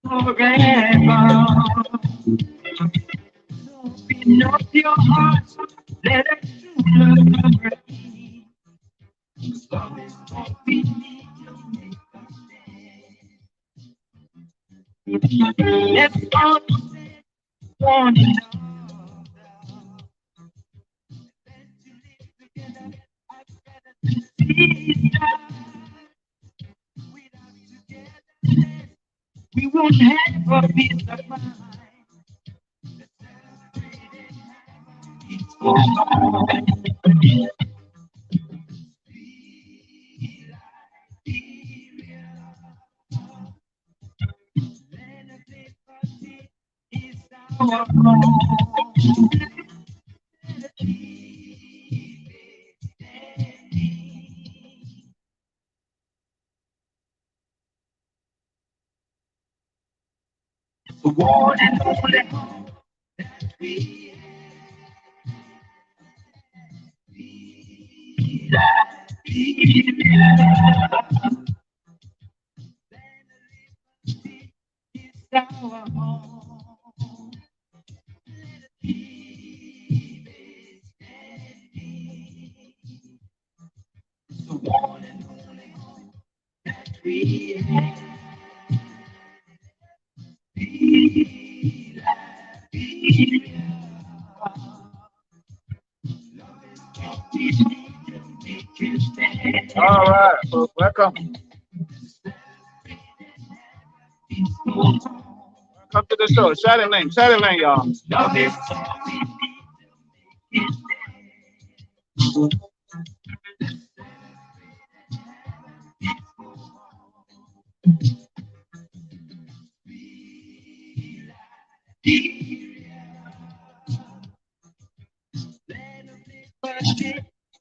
Forever, open up your heart, let us love we need to make a stand. Let's all one we won't have a peace of mind. The one and only our home. The one and only home that we have. All right, well, welcome. Welcome to the show. Share the link, y'all. Love is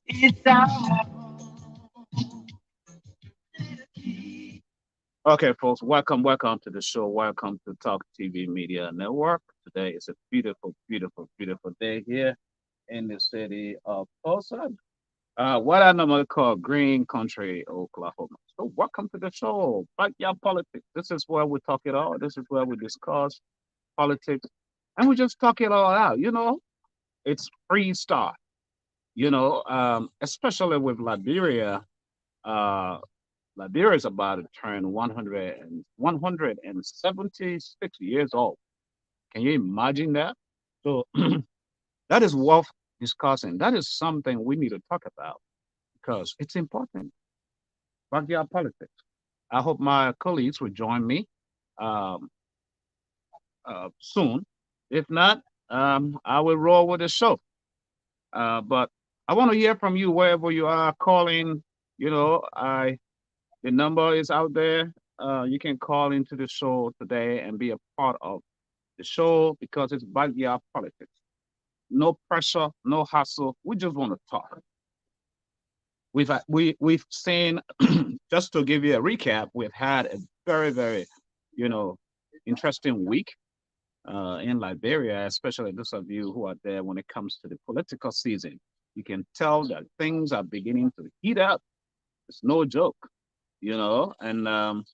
it's our home. Okay, folks, welcome to the show. Welcome to Talk TV Media Network. Today is a beautiful, beautiful, beautiful day here in the city of Tulsa. What I normally call Green Country, Oklahoma. So, welcome to the show, Backyard Politics. This is where we talk it all. This is where we discuss politics, and we just talk it all out. It's freestyle. Especially with Liberia. Uh, Liberia is about to turn 176 years old. Can you imagine that? So that is worth discussing. That is something we need to talk about because it's important. Backyard politics. I hope my colleagues will join me um, soon. If not, I will roll with the show. But I want to hear from you wherever you are calling. I The number is out there. You can call into the show today and be a part of the show because it's backyard politics. No pressure, no hassle. We just want to talk. We've seen just to give you a recap. We've had a very very, you know, interesting week in Liberia, especially those of you who are there when it comes to the political season. You can tell that things are beginning to heat up. It's no joke, and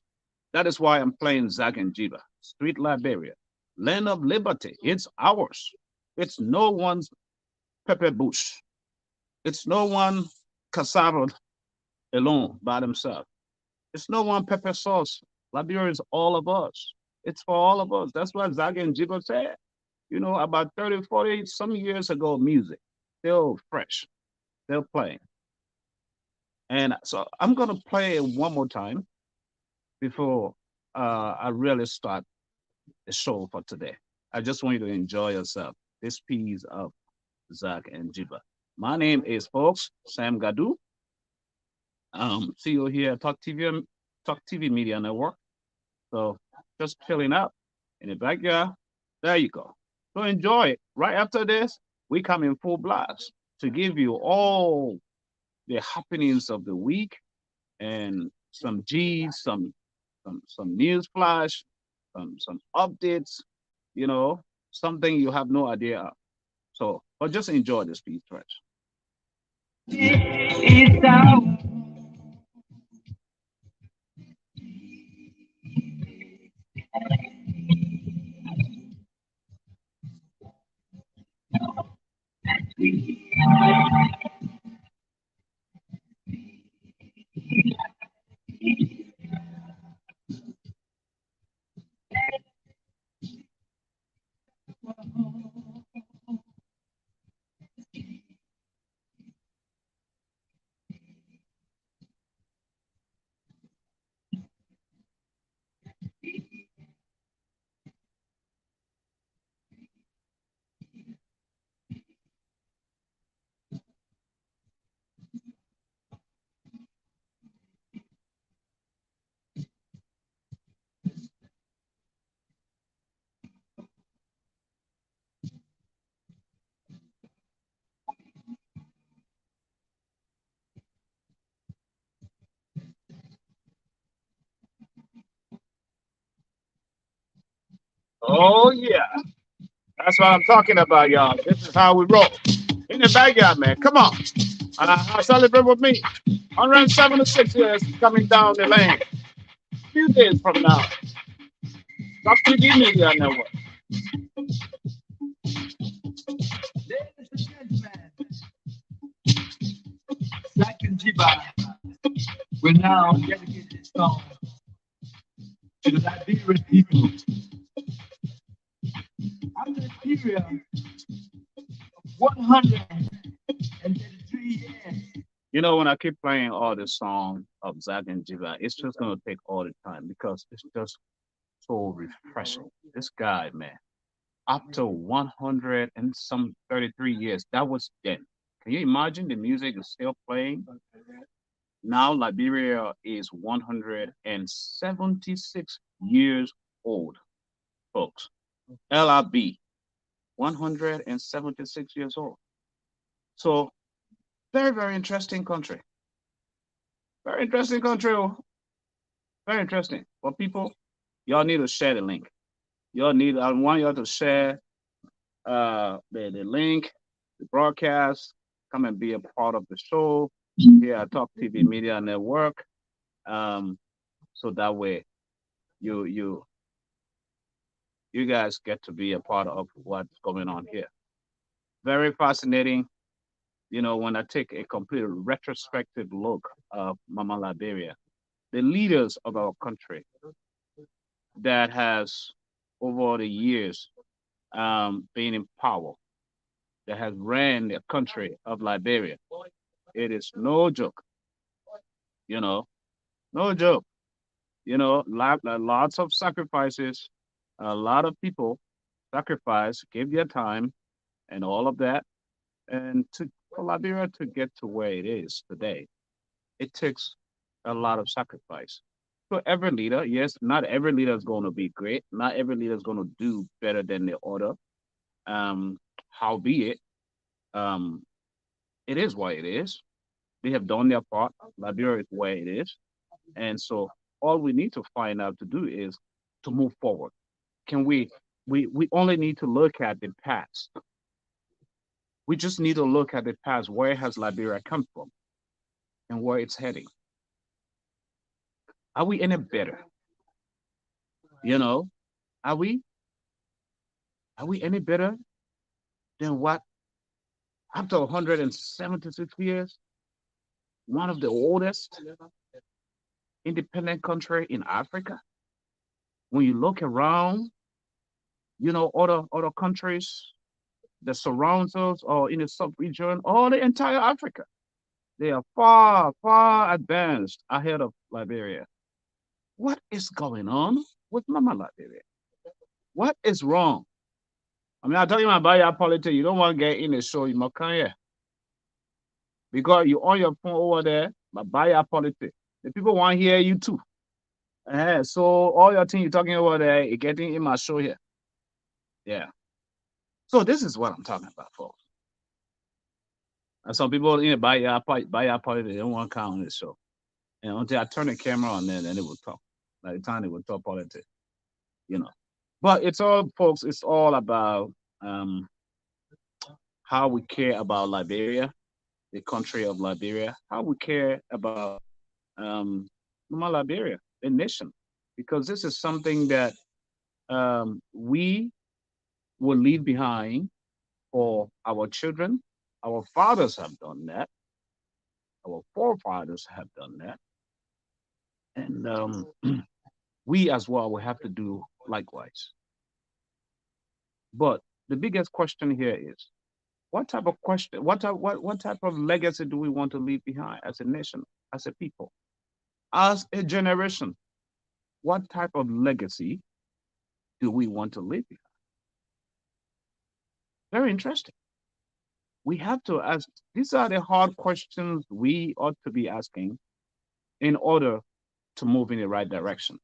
that is why I'm playing Zach and Jiba. Street Liberia, land of liberty. It's ours. It's no one's Pepe Bush. It's no one cassava alone by themselves. It's no one pepper sauce. Liberia is all of us. It's for all of us. That's what Zach and Jiba said. About 30, 40 some years ago, music. Still fresh. Still playing. And so I'm going to play it one more time before I really start the show for today. I just want you to enjoy yourself. This piece of Zach and Jiba. My name is, folks, Sam Gadu. See you here at Talk TV Media Network. So just chilling out in the backyard. There you go. So enjoy it. Right after this, we come in full blast to give you all the happenings of the week and some G's, some news flash, some updates, you know, something you have no idea of. So, but just enjoy this piece, stretch. It's out. Oh yeah, that's what I'm talking about, y'all. This is how we roll in the backyard, man. Come on, celebrate with me. 176 years coming down the lane. A few days from now, Stop TV Media Network. Ladies and gentlemen, Zach and Jiba will now dedicate this song to the Liberian people. After a period of 133 years, You know, when I keep playing all the songs of Zach and Jiva, it's just gonna take all the time because it's just so refreshing. This guy, man, up to 100 and some 33 years, that was then. Can you imagine the music is still playing? Now Liberia is 176 years old, folks. LIB, 176 years old. So very, very interesting country. Very interesting country. Very interesting. But people, y'all need to share the link. I want y'all to share the link, the broadcast, come and be a part of the show here at Talk TV Media Network. Um, so that way you you you guys get to be a part of what's going on here. Very fascinating. You know, when I take a complete retrospective look of Mama Liberia, the leaders of our country that has over the years been in power, that has ran the country of Liberia. It is no joke, you know, no joke. You know, lots of sacrifices, a lot of people sacrifice, give their time and all of that, and for Liberia to get to where it is today, it takes a lot of sacrifice. So every leader, yes, not every leader is going to be great. Not every leader is going to do better than the other. Um, Howbeit, um, it is what it is. They have done their part. Liberia is where it is, and so all we need to find out to do is to move forward. Can we? We only need to look at the past. We just need to look at the past. Where has Liberia come from and where it's heading? Are we any better? You know, are we? Are we any better than what after 176 years, one of the oldest independent country in Africa? When you look around, you know, other countries that surrounds us or in the sub-region or the entire Africa, they are far, far advanced ahead of Liberia. What is going on with Mama Liberia? What is wrong? I mean, I tell you about your politics. You don't want to get in the show, you must come here because you on your phone over there, but buy your politics. The people want to hear you too. So all your thing you're talking about there, you're getting in my show here. Yeah. So this is what I'm talking about, folks. And some people, buy your party, they don't want to come on this show. And until I turn the camera on, then they will talk. By the time they will talk politics, you know. But it's all, folks. It's all about um, how we care about Liberia, the country of Liberia, how we care about um, Liberia, the nation, because this is something that we will leave behind for our children. Our fathers have done that. Our forefathers have done that, and we as well will have to do likewise. But the biggest question here is, what type of question, what type of legacy do we want to leave behind as a nation, as a people, as a generation? What type of legacy do we want to leave behind? Very interesting. We have to ask, these are the hard questions we ought to be asking in order to move in the right direction,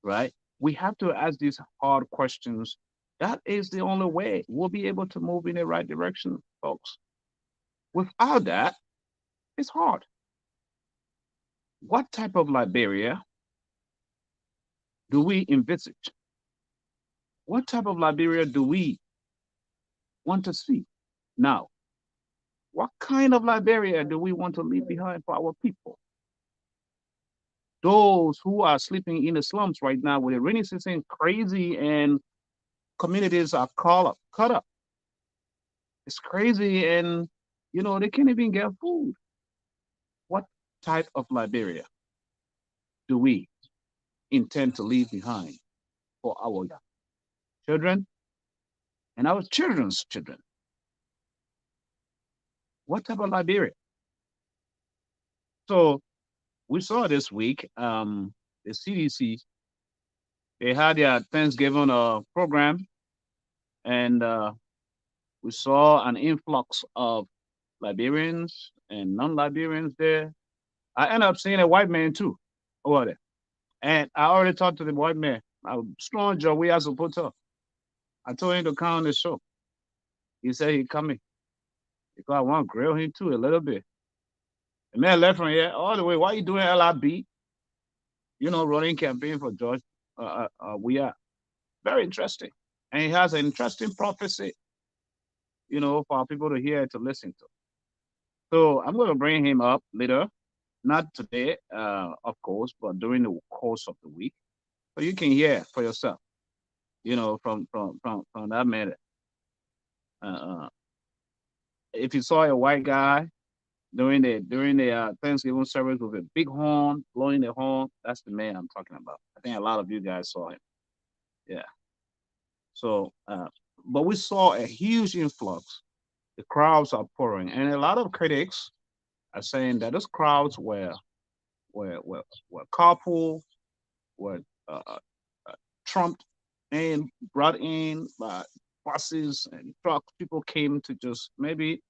right? We have to ask these hard questions. That is the only way we'll be able to move in the right direction, folks. Without that, it's hard. What type of Liberia do we envisage? What type of Liberia do we want to see? Now, what kind of Liberia do we want to leave behind for our people? Those who are sleeping in the slums right now with the rainy season crazy and communities are cut up. It's crazy and they can't even get food. What type of Liberia do we intend to leave behind for our children and our children's children? What type of Liberia? So we saw this week, the CDC, they had their Thanksgiving program, and we saw an influx of Liberians and non-Liberians there. I ended up seeing a white man too over there. And I already talked to the white man. A strong job we are supposed to. I told him to come on the show. He said he coming because I want to grill him too a little bit. The man left from here all the way. Why you doing LIB? Running campaign for George. We are very interesting, and he has an interesting prophecy. For people to hear to listen to. So I'm going to bring him up later, not today, of course, but during the course of the week, so you can hear for yourself. From that matter. Uh, if you saw a white guy during the Thanksgiving service with a big horn, blowing the horn, that's the man I'm talking about. I think a lot of you guys saw him. Yeah. So, but we saw a huge influx. The crowds are pouring, and a lot of critics are saying that those crowds were carpool, were trumped and brought in by buses and trucks. People came to just maybe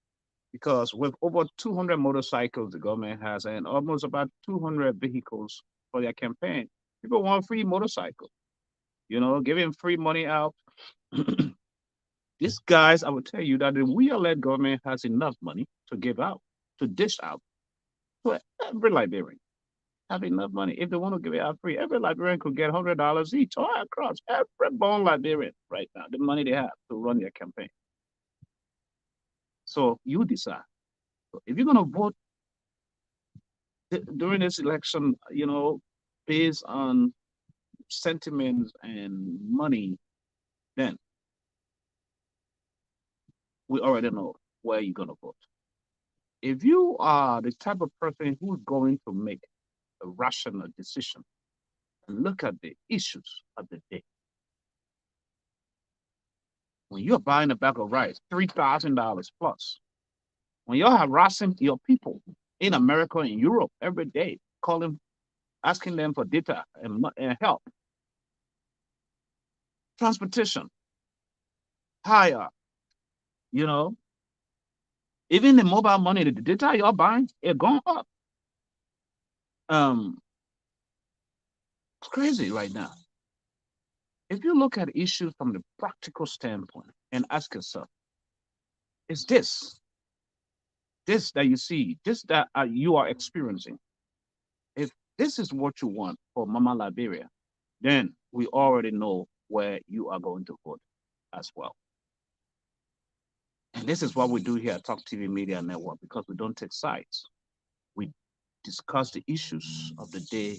because with over 200 motorcycles the government has and almost about 200 vehicles for their campaign, people want free motorcycles, giving free money out. These guys, I will tell you that the we-led government has enough money to give out, to dish out to every Liberian. Have enough money. If they want to give it out free, every Liberian could get $100 each all across every born Liberian right now, the money they have to run their campaign. So you decide. So if you're going to vote during this election, based on sentiments and money, then we already know where you're going to vote. If you are the type of person who's going to make a rational decision and look at the issues of the day, when you're buying a bag of rice, $3,000 plus, when you're harassing your people in America and Europe every day, calling, asking them for data and help, transportation, higher, you know, even the mobile money, the data you're buying, it gone up. Um, It's crazy right now. If you look at issues from the practical standpoint and ask yourself, is this that you see, this that you are experiencing, if this is what you want for Mama Liberia, then we already know where you are going to vote as well. And this is what we do here at Talk TV Media Network because we don't take sides. We discuss the issues of the day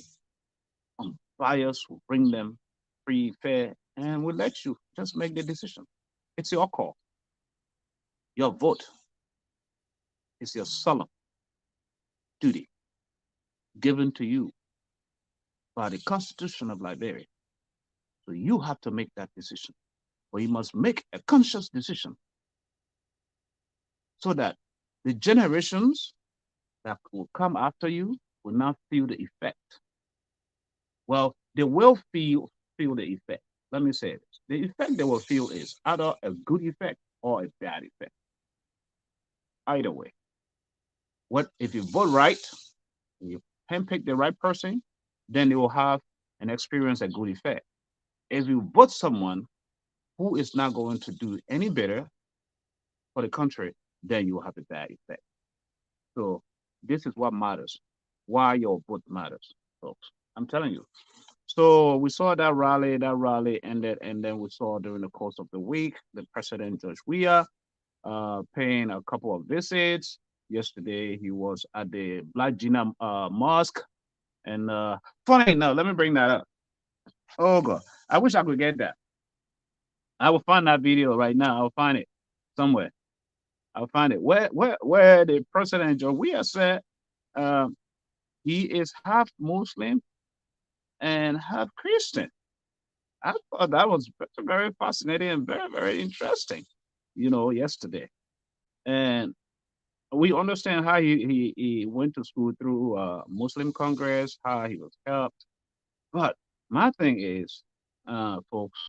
on bias, we bring them free, fair, and we let you just make the decision. It's your call. Your vote is your solemn duty given to you by the Constitution of Liberia. So you have to make that decision. But you must make a conscious decision so that the generations that will come after you will not feel the effect. Well, they will feel the effect. Let me say this. The effect they will feel is either a good effect or a bad effect. Either way. What if you vote right, you handpick the right person, then they will have and experience a good effect. If you vote someone who is not going to do any better for the country, then you will have a bad effect. So this is what matters. Why your vote matters, folks. I'm telling you. So we saw that rally ended, and then we saw during the course of the week the President George Weah paying a couple of visits. Yesterday he was at the Black Gina Mosque, and funny enough, let me bring that up. Oh God, I wish I could get that. I will find that video right now. I'll find it somewhere. I'll find it. Where the President George Weah said um, he is half Muslim and half Christian. I thought that was very fascinating and very, very interesting, yesterday. And we understand how he went to school through Muslim Congress, how he was helped. But my thing is, folks,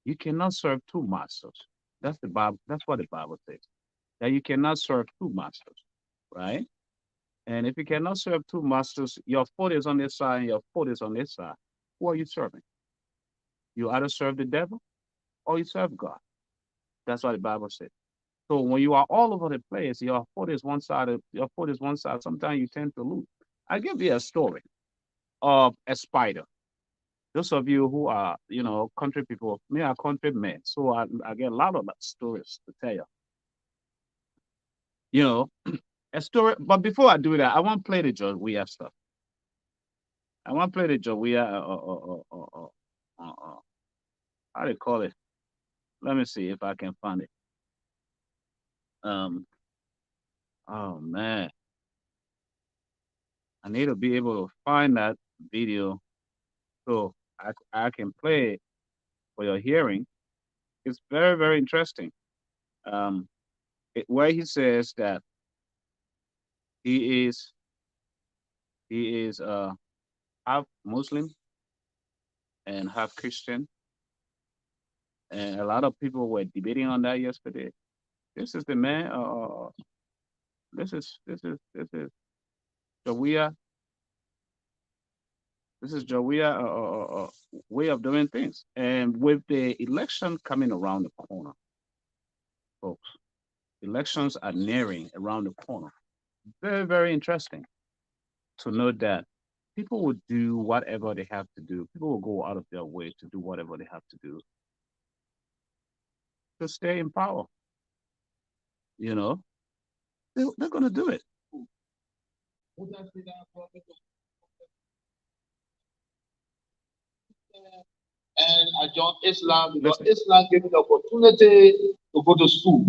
you cannot serve two masters. That's the Bible. That's what the Bible says. That you cannot serve two masters, right? And if you cannot serve two masters, your foot is on this side and your foot is on this side. Who are you serving? You either serve the devil or you serve God. That's what the Bible says. So when you are all over the place, your foot is one side. Your foot is one side. Sometimes you tend to lose. I give you a story of a spider. Those of you who are, country people, me are country men, so I get a lot of stories to tell you. You know, a story. But before I do that, I want to play the George Weah stuff. I want to play the George Weah. How do you call it? Let me see if I can find it. Um. Oh man, I need to be able to find that video so I can play it for your hearing. It's very, very interesting. Um, where he says that he is he is half Muslim and half Christian, and a lot of people were debating on that yesterday. This is the man. This is Jawia. This is Jawia way of doing things, and with the election coming around the corner, folks, elections are nearing around the corner. Very, very interesting to note that people will do whatever they have to do. People will go out of their way to do whatever they have to do to stay in power. You know, they're going to do it. And I joined Islam because Islam gave me the opportunity to go to school.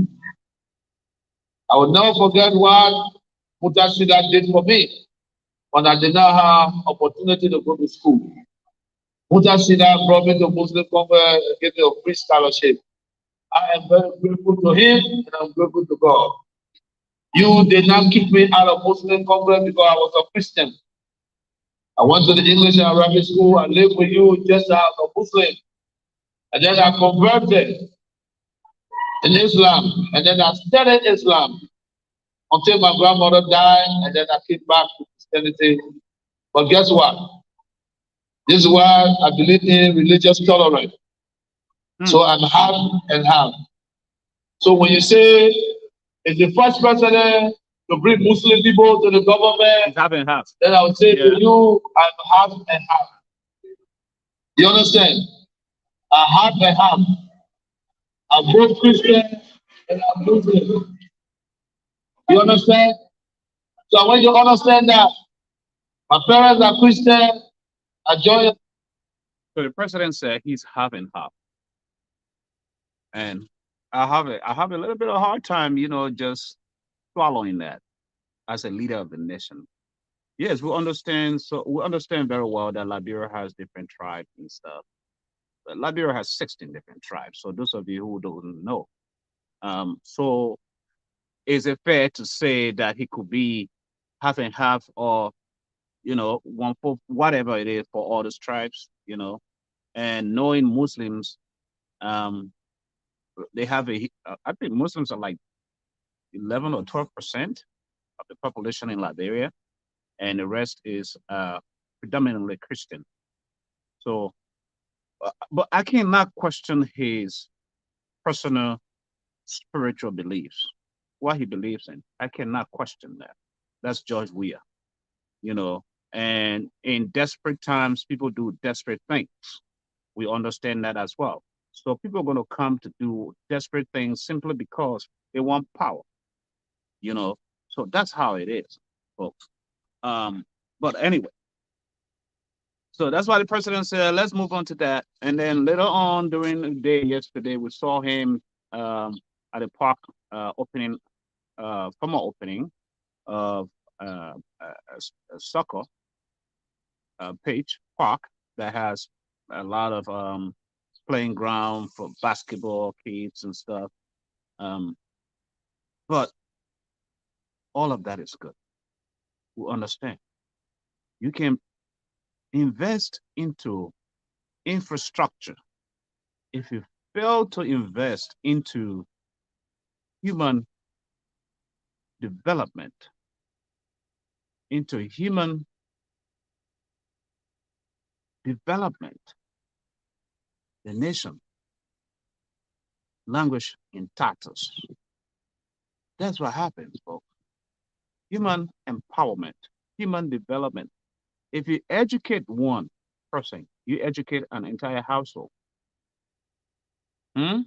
I will never forget what Mutasida did for me when I did not have opportunity to go to school. Mutasida brought me to Muslim Congress and gave me a free scholarship. I am very grateful to him and I'm grateful to God. You did not kick me out of Muslim Congress because I was a Christian. I went to the English and Arabic school. I lived with you just as a Muslim. And then I converted in Islam. And then I studied Islam until my grandmother died. And then I came back to Christianity. But guess what? This is why I believe in religious tolerance. So Hmm. I'm half and half. So when you say it's the first president to bring Muslim people to the It's government, half and half. then I would say to Yeah. you, I'm half and half. You understand? I'm half and half. I'm both Christian and I'm Muslim. You understand? So I want you to understand that my parents are Christian. I joined. So the president said he's half and half, and I have a little bit of hard time, just swallowing that as a leader of the nation. Yes, we understand. So we understand very well that Liberia has different tribes and stuff. But Liberia has 16 different tribes. So those of you who don't know, so is it fair to say that he could be half and half, or one for whatever it is for all those tribes? And knowing Muslims, um, they have I think Muslims are like 11 or 12% of the population in Liberia, and the rest is predominantly Christian. So, but I cannot question his personal spiritual beliefs, what he believes in. I cannot question that. That's George Weah, you know. And in desperate times, people do desperate things. We understand that as well. So people are going to come to do desperate things simply because they want power, you know. So that's how it is, folks. Um, but anyway, so that's why the president said, let's move on to that. And then later on during the day yesterday, we saw him at a park opening, formal opening of a soccer pitch park that has a lot of playing ground for basketball kids and stuff. Um, but all of that is good. We understand. You can invest into infrastructure. If you fail to invest into human development, into human development, the nation languish in tatters. That's what happens, folks. Human empowerment, human development. If you educate one person, you educate an entire household. Hmm?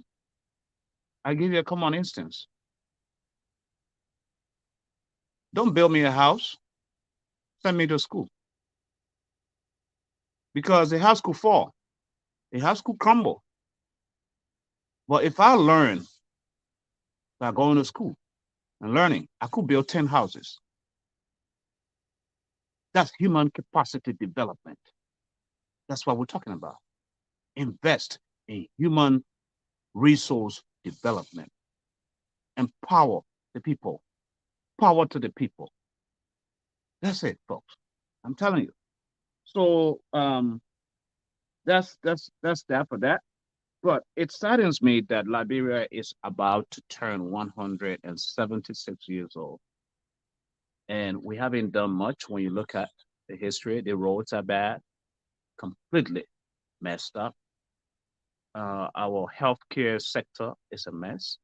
I give you a common instance. Don't build me a house, send me to school. Because the house could fall, the house could crumble. But if I learn by going to school and learning, I could build 10 houses. That's human capacity development. That's what we're talking about. Invest in human resource development. Empower the people. Power to the people. That's it, folks. I'm telling you. So that's that for that. But it saddens me that Liberia is about to turn 176 years old, and we haven't done much. When you look at the history, the roads are bad, completely messed up. Our healthcare sector is a mess,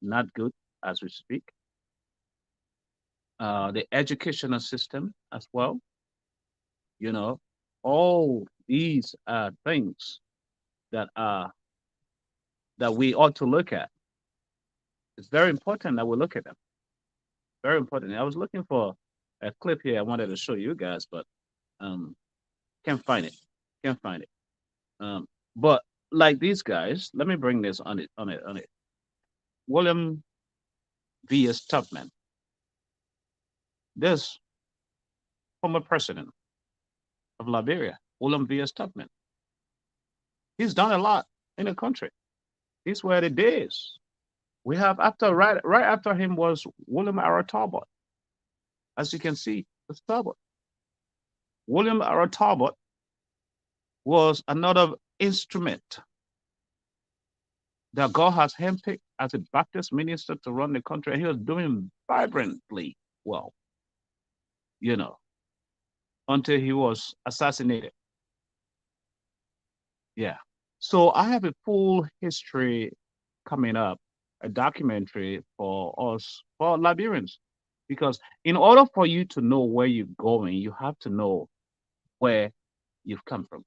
not good as we speak. The educational system as well, you know, all these are things that are that we ought to look at. It's very important that we look at them. Very important. I was looking for a clip here I wanted to show you guys, but um, can't find it. Can't find it. But like these guys, let me bring this on it. William V.S. Tubman, this former president of Liberia, William V.S. Tubman, he's done a lot in the country. These were the days. We have after right after him was William R. Talbot. As you can see, it's Talbot. William R. Talbot was another instrument that God has handpicked as a Baptist minister to run the country, and he was doing vibrantly well, you know, until he was assassinated. Yeah. So I have a full history coming up, a documentary for us, for Liberians. Because in order for you to know where you're going, you have to know where you've come from.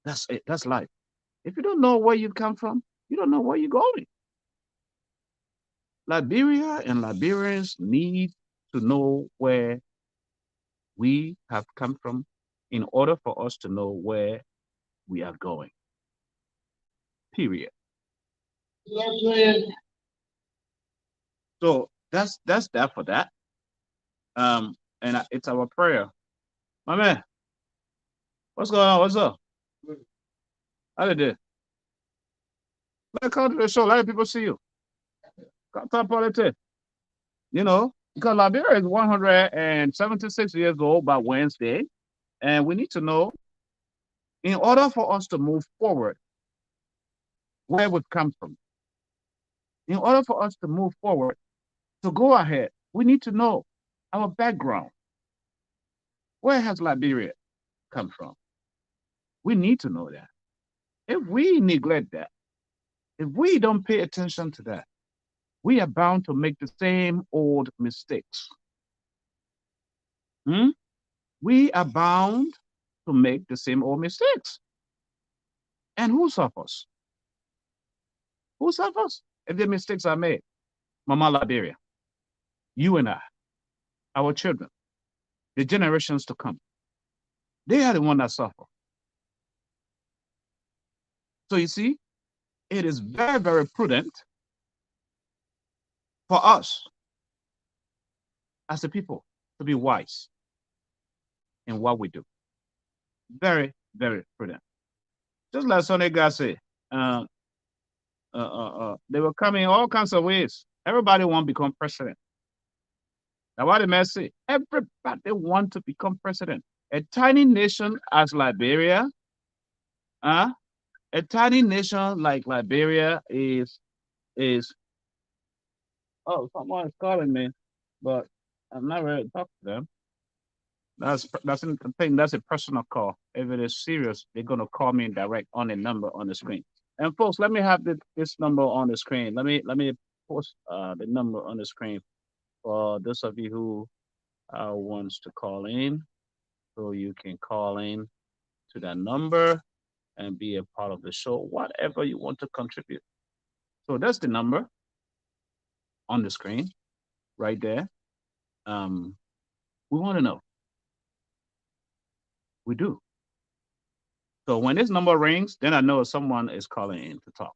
That's it. That's life. If you don't know where you've come from, you don't know where you're going. Liberia and Liberians need to know where we have come from in order for us to know where we are going. Period. So that's that for that. And it's our prayer. My man, what's going on? What's up? How did it? Let come to the show. Let people see you. Come talk politics. You know, because Liberia is 176 years old by Wednesday, and we need to know, in order for us to move forward, where we've come from. In order for us to move forward, to go ahead, we need to know our background. Where has Liberia come from? We need to know that. If we neglect that, if we don't pay attention to that, we are bound to make the same old mistakes. Hmm? We are bound to make the same old mistakes. And who suffers? Who suffers if the mistakes are made? Mama Liberia, you and I, our children, the generations to come. They are the one that suffer. So you see, it is very, very prudent for us as a people to be wise in what we do. Very, very prudent. Just like Sonny guy said, uh, they were coming all kinds of ways. Everybody want to become president. Now, what the man say? Everybody want to become president. A tiny nation as Liberia, uh, a tiny nation like Liberia is. Oh, someone is calling me, but I'm not ready to talk to them. That's the thing. That's a personal call. If it is serious, they're gonna call me direct on the number on the screen. And folks, let me have this number on the screen. Let me post the number on the screen for those of you who wants to call in, so you can call in to that number and be a part of the show, whatever you want to contribute. So that's the number on the screen right there. Um, we want to know. We do. So when this number rings, then I know someone is calling in to talk.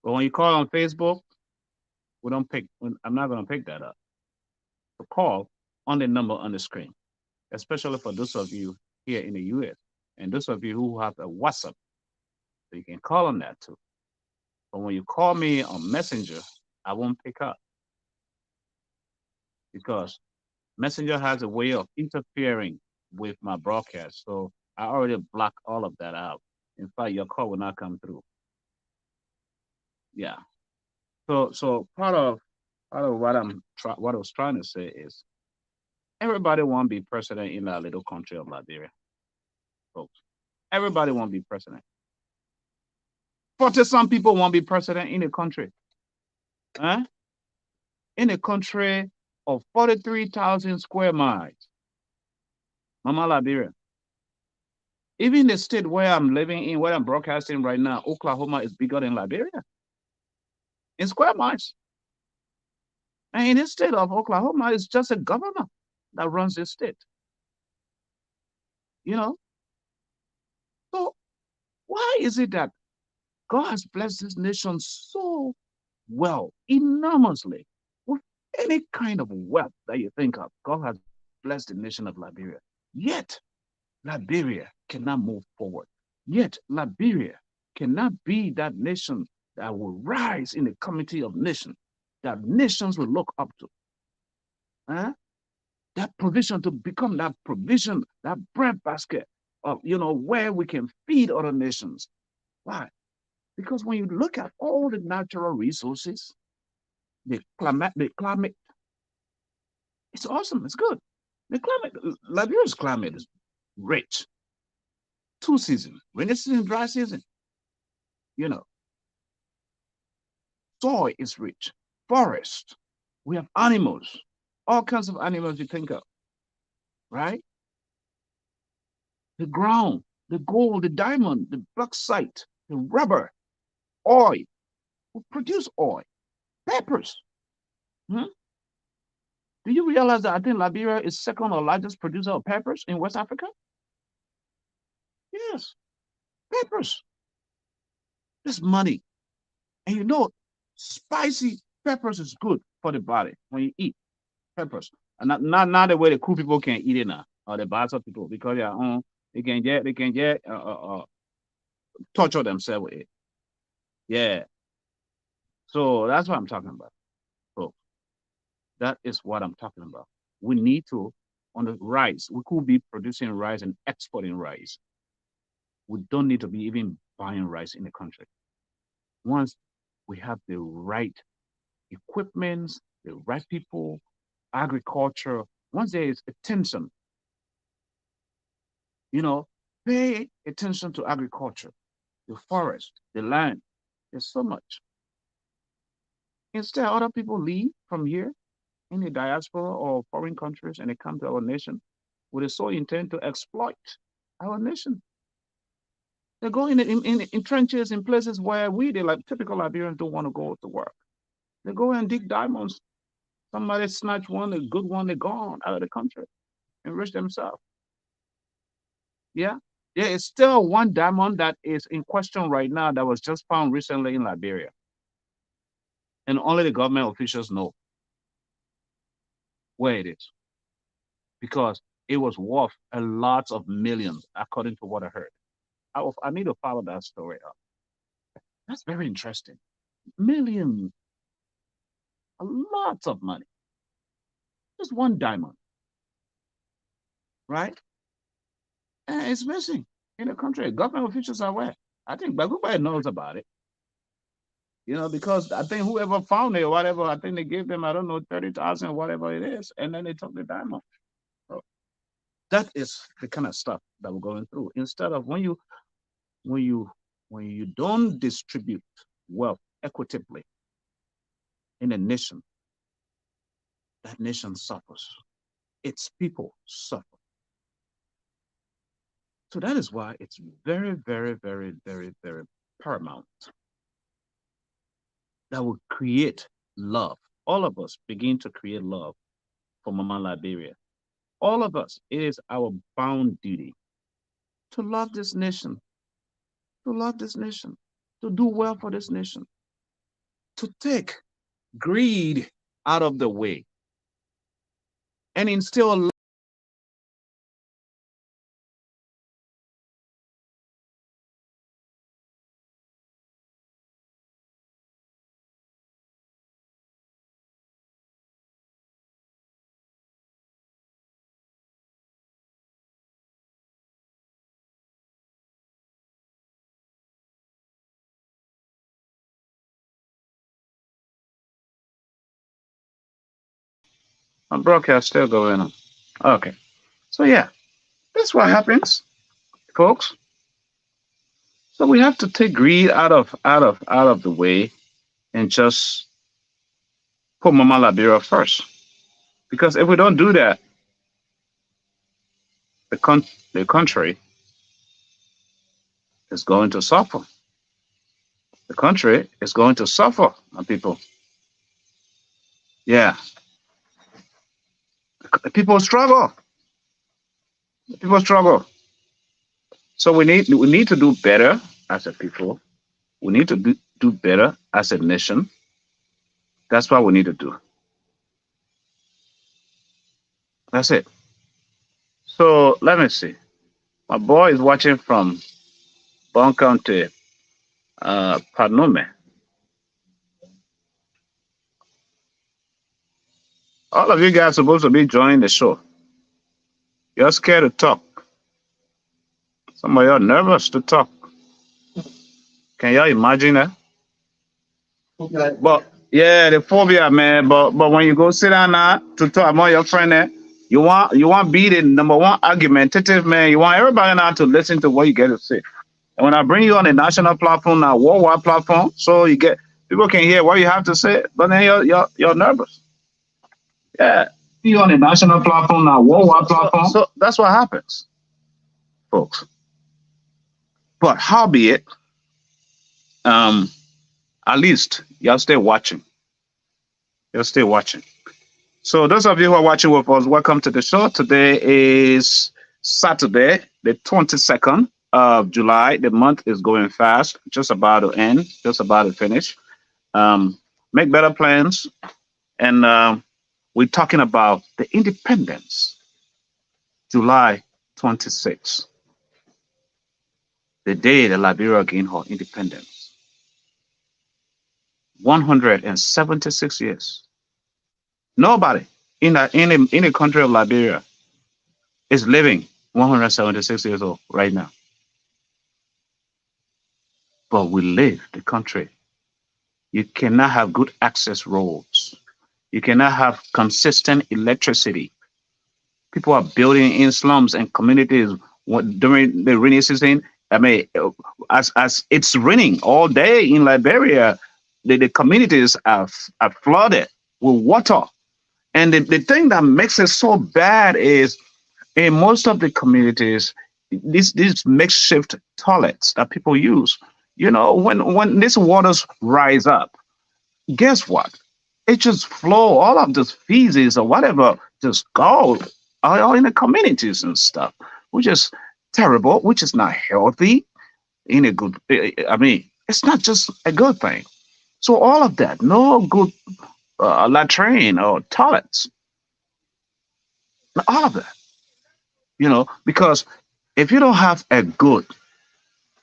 But when you call on Facebook, we don't pick. I'm not going to pick that up. So call on the number on the screen, especially for those of you here in the U.S. and those of you who have a WhatsApp, so you can call on that too. But when you call me on Messenger, I won't pick up because Messenger has a way of interfering with my broadcast. So I already blocked all of that out. In fact, your call will not come through. Yeah. So part of what I was trying to say is everybody want to be president in that little country of Liberia, folks. Everybody want to be president. 40 some people want to be president in a country. Huh? In a country of 43,000 square miles. Mama Liberia. Even the state where I'm living in, where I'm broadcasting right now, Oklahoma is bigger than Liberia in square miles. And in the state of Oklahoma, it's just a governor that runs the state. You know? So why is it that God has blessed this nation so well, enormously, with any kind of wealth that you think of? God has blessed the nation of Liberia. Yet, Liberia cannot move forward. Yet, Liberia cannot be that nation that will rise in the committee of nations, that nations will look up to. Huh? That provision to become that provision, that breadbasket of, where we can feed other nations. Why? Because when you look at all the natural resources, the climate, it's awesome. It's good. The climate, Liberia's climate is rich. 2 seasons, rainy season, dry season. You know, soil is rich, forest. We have animals, all kinds of animals you think of, right? The ground, the gold, the diamond, the bauxite, the rubber, oil. We produce oil, peppers. Hmm? Do you realize that I think Liberia is second or largest producer of peppers in West Africa? Yes, peppers. There's money. And you know, spicy peppers is good for the body when you eat peppers. And not the way the cool people can eat it now, or the bad people, because they can torture themselves with it. Yeah. So that's what I'm talking about. So that is what I'm talking about. We need to, on the rice, we could be producing rice and exporting rice. We don't need to be even buying rice in the country. Once we have the right equipment, the right people, agriculture, once there is attention, pay attention to agriculture, the forest, the land. There's so much. Instead, other people leave from here in the diaspora or foreign countries and they come to our nation with the sole intent to exploit our nation. They go in trenches in places where they like typical Liberians don't want to go to work. They go and dig diamonds. Somebody snatch one, a good one, they're gone out of the country, enrich themselves. Yeah. There is still one diamond that is in question right now that was just found recently in Liberia. And only the government officials know where it is. Because it was worth a lot of millions, according to what I heard. I need to follow that story up. That's very interesting. Millions, a lot of money. Just one diamond, right? And it's missing in the country. Government officials are aware. I think everybody knows about it. Because I think whoever found it or whatever, I think they gave them, I don't know, 30,000 or whatever it is, and then they took the diamond. So that is the kind of stuff that we're going through. Instead of when you don't distribute wealth equitably in a nation, that nation suffers. Its people suffer. So that is why it's very, very, very, very, very paramount that will create love. All of us begin to create love for Mama Liberia. All of us, it is our bound duty to love this nation, to do well for this nation, to take greed out of the way and instill a broadcast still going on. Okay. So yeah, that's what happens, folks. So we have to take greed out of the way and just put Mama Liberia first. Because if we don't do that, the country is going to suffer. The country is going to suffer, my people. Yeah. People struggle. People struggle. So we need to do better as a people. We need to do better as a nation. That's what we need to do. That's it. So let me see. My boy is watching from Bon County, Panome. All of you guys are supposed to be joining the show. You're scared to talk. Some of you are nervous to talk. Can y'all imagine that? But yeah, the phobia, man. But when you go sit down now to talk among your friend there, You want be the number one argumentative man. You want everybody now to listen to what you get to say. And when I bring you on a national platform, now worldwide platform, so you get people can hear what you have to say, but then you're nervous. Yeah. You on a national platform, now worldwide platform. So that's what happens, folks. But howbeit, at least y'all stay watching. You'll stay watching. So those of you who are watching with us, welcome to the show. Today is Saturday, the 22nd of July. The month is going fast, just about to end, just about to finish. Make better plans. And we're talking about the independence, July 26th, the day that Liberia gained her independence. 176 years. Nobody in the country of Liberia is living 176 years old right now. But we live the country. You cannot have good access roads. You cannot have consistent electricity. People are building in slums and communities during the rainy season. I mean, as it's raining all day in Liberia, the communities are flooded with water. And the thing that makes it so bad is in most of the communities, these makeshift toilets that people use, when these waters rise up, guess what? It just flow, all of this feces or whatever just go all in the communities and stuff, which is terrible, which is not healthy in a good, I mean, it's not just a good thing. So all of that, no good latrine or toilets, all of that, because if you don't have a good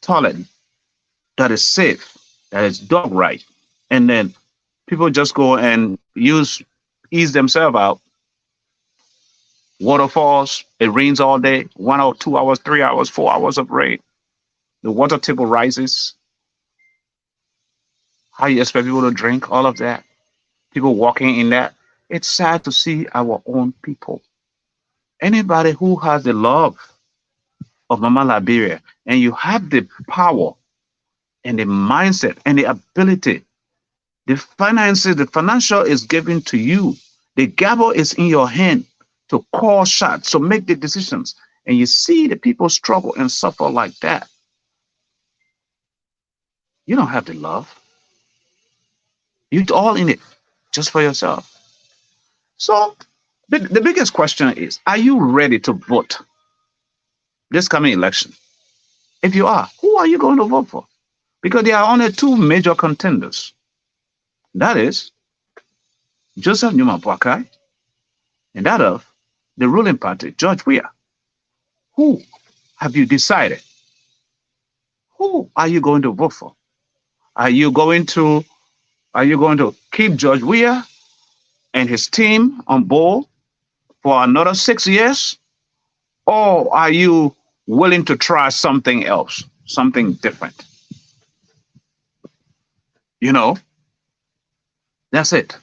toilet that is safe, that is done right, and then people just go and ease themselves out. Waterfalls, it rains all day, 1 or 2 hours, 3 hours, 4 hours of rain. The water table rises. How you expect people to drink all of that? People walking in that. It's sad to see our own people. Anybody who has the love of Mama Liberia and you have the power and the mindset and the ability, the finances, the financial is given to you. The gavel is in your hand to call shots, to make the decisions. And you see the people struggle and suffer like that. You don't have the love. You're all in it just for yourself. So the biggest question is, are you ready to vote this coming election? If you are, who are you going to vote for? Because there are only two major contenders. That is Joseph Newman Boakai and that of the ruling party, George Weah. Who have you decided? Who are you going to vote for? Are you going to keep George Weah and his team on board for another 6 years? Or are you willing to try something else, something different? That's it.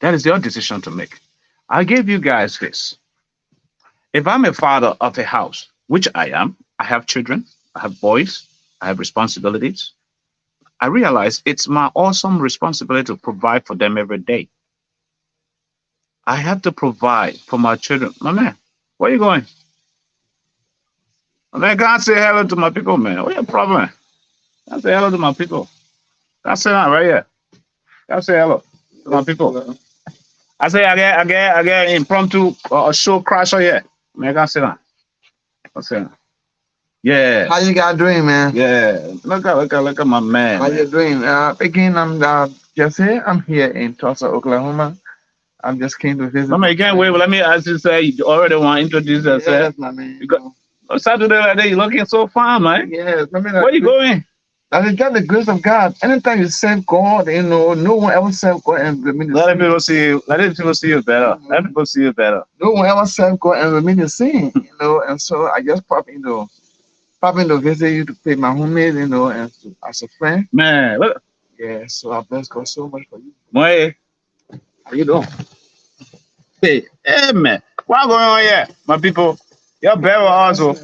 That is your decision to make. I gave you guys this. If I'm a father of a house, which I am, I have children, I have boys, I have responsibilities. I realize it's my awesome responsibility to provide for them every day. I have to provide for my children. My man, where are you going? My man, can't say hello to my people, man. What's your problem? Can't say hello to my people. Can't say that right here. Can't say hello to my people. I say I get impromptu show crash here. Man, can't say that. Can't say that. Yeah. How you guys doing, man? Yeah. Look at my man. How you doing? Again, I'm Jesse. I'm here in Tulsa, Oklahoma. I'm just came to visit. No, man, you can't wait. But let me ask you, say you already want to introduce yourself. Yes, my man. Saturday like that, you looking so fine, man. Yes. Where you going? I got the grace of God. Anytime you serve God, no one ever serve God and remain the same. Let people see you. Let people see you better. Let people see you better. No one ever serve God and remain the same, And so I just pop in to visit you to pay my homage, and as a friend. Man, look. Yeah, so I bless God so much for you. Moe. How you doing? Hey, man. What going on here, my people? You're better also.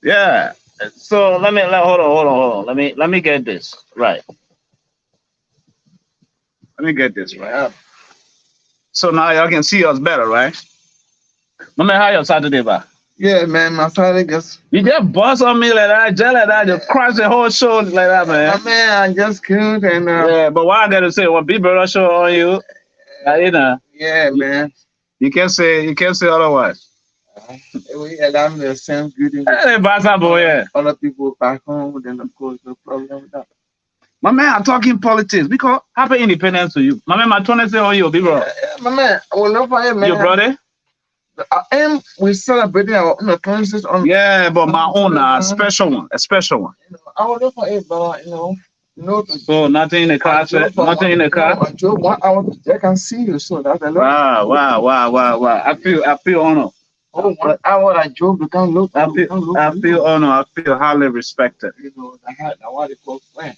Yeah. So hold on. Let me get this right. Let me get this right. Yeah, So now y'all can see us better, right? No matter how your Saturday, ba. yeah, man. My father just, You just bust on me like that, just like that, just crush the whole show like that, my man. man, I just killed and Yeah, but why I gotta say when people rush on you, you know, yeah, you, man. you can't say otherwise. We allow me the same greeting with Hey, basta boy, yeah. other people back home. Then of course, no problem with that. My man, I'm talking politics because happy independence to you. My man, my 20 say on you, big bro. Yeah, my man. I will not find man. Your brother? I am. We celebrating our 26 on. Yeah, but my own uh, a special one. I will not find it, but no. So nothing in the car, sir? Nothing in the car. I drove 1 hour. I can see you, so that's a lot. Wow. I feel honored. Oh, 1 hour I drove. You can't look. I feel honored. I feel highly respected. I what they call friend.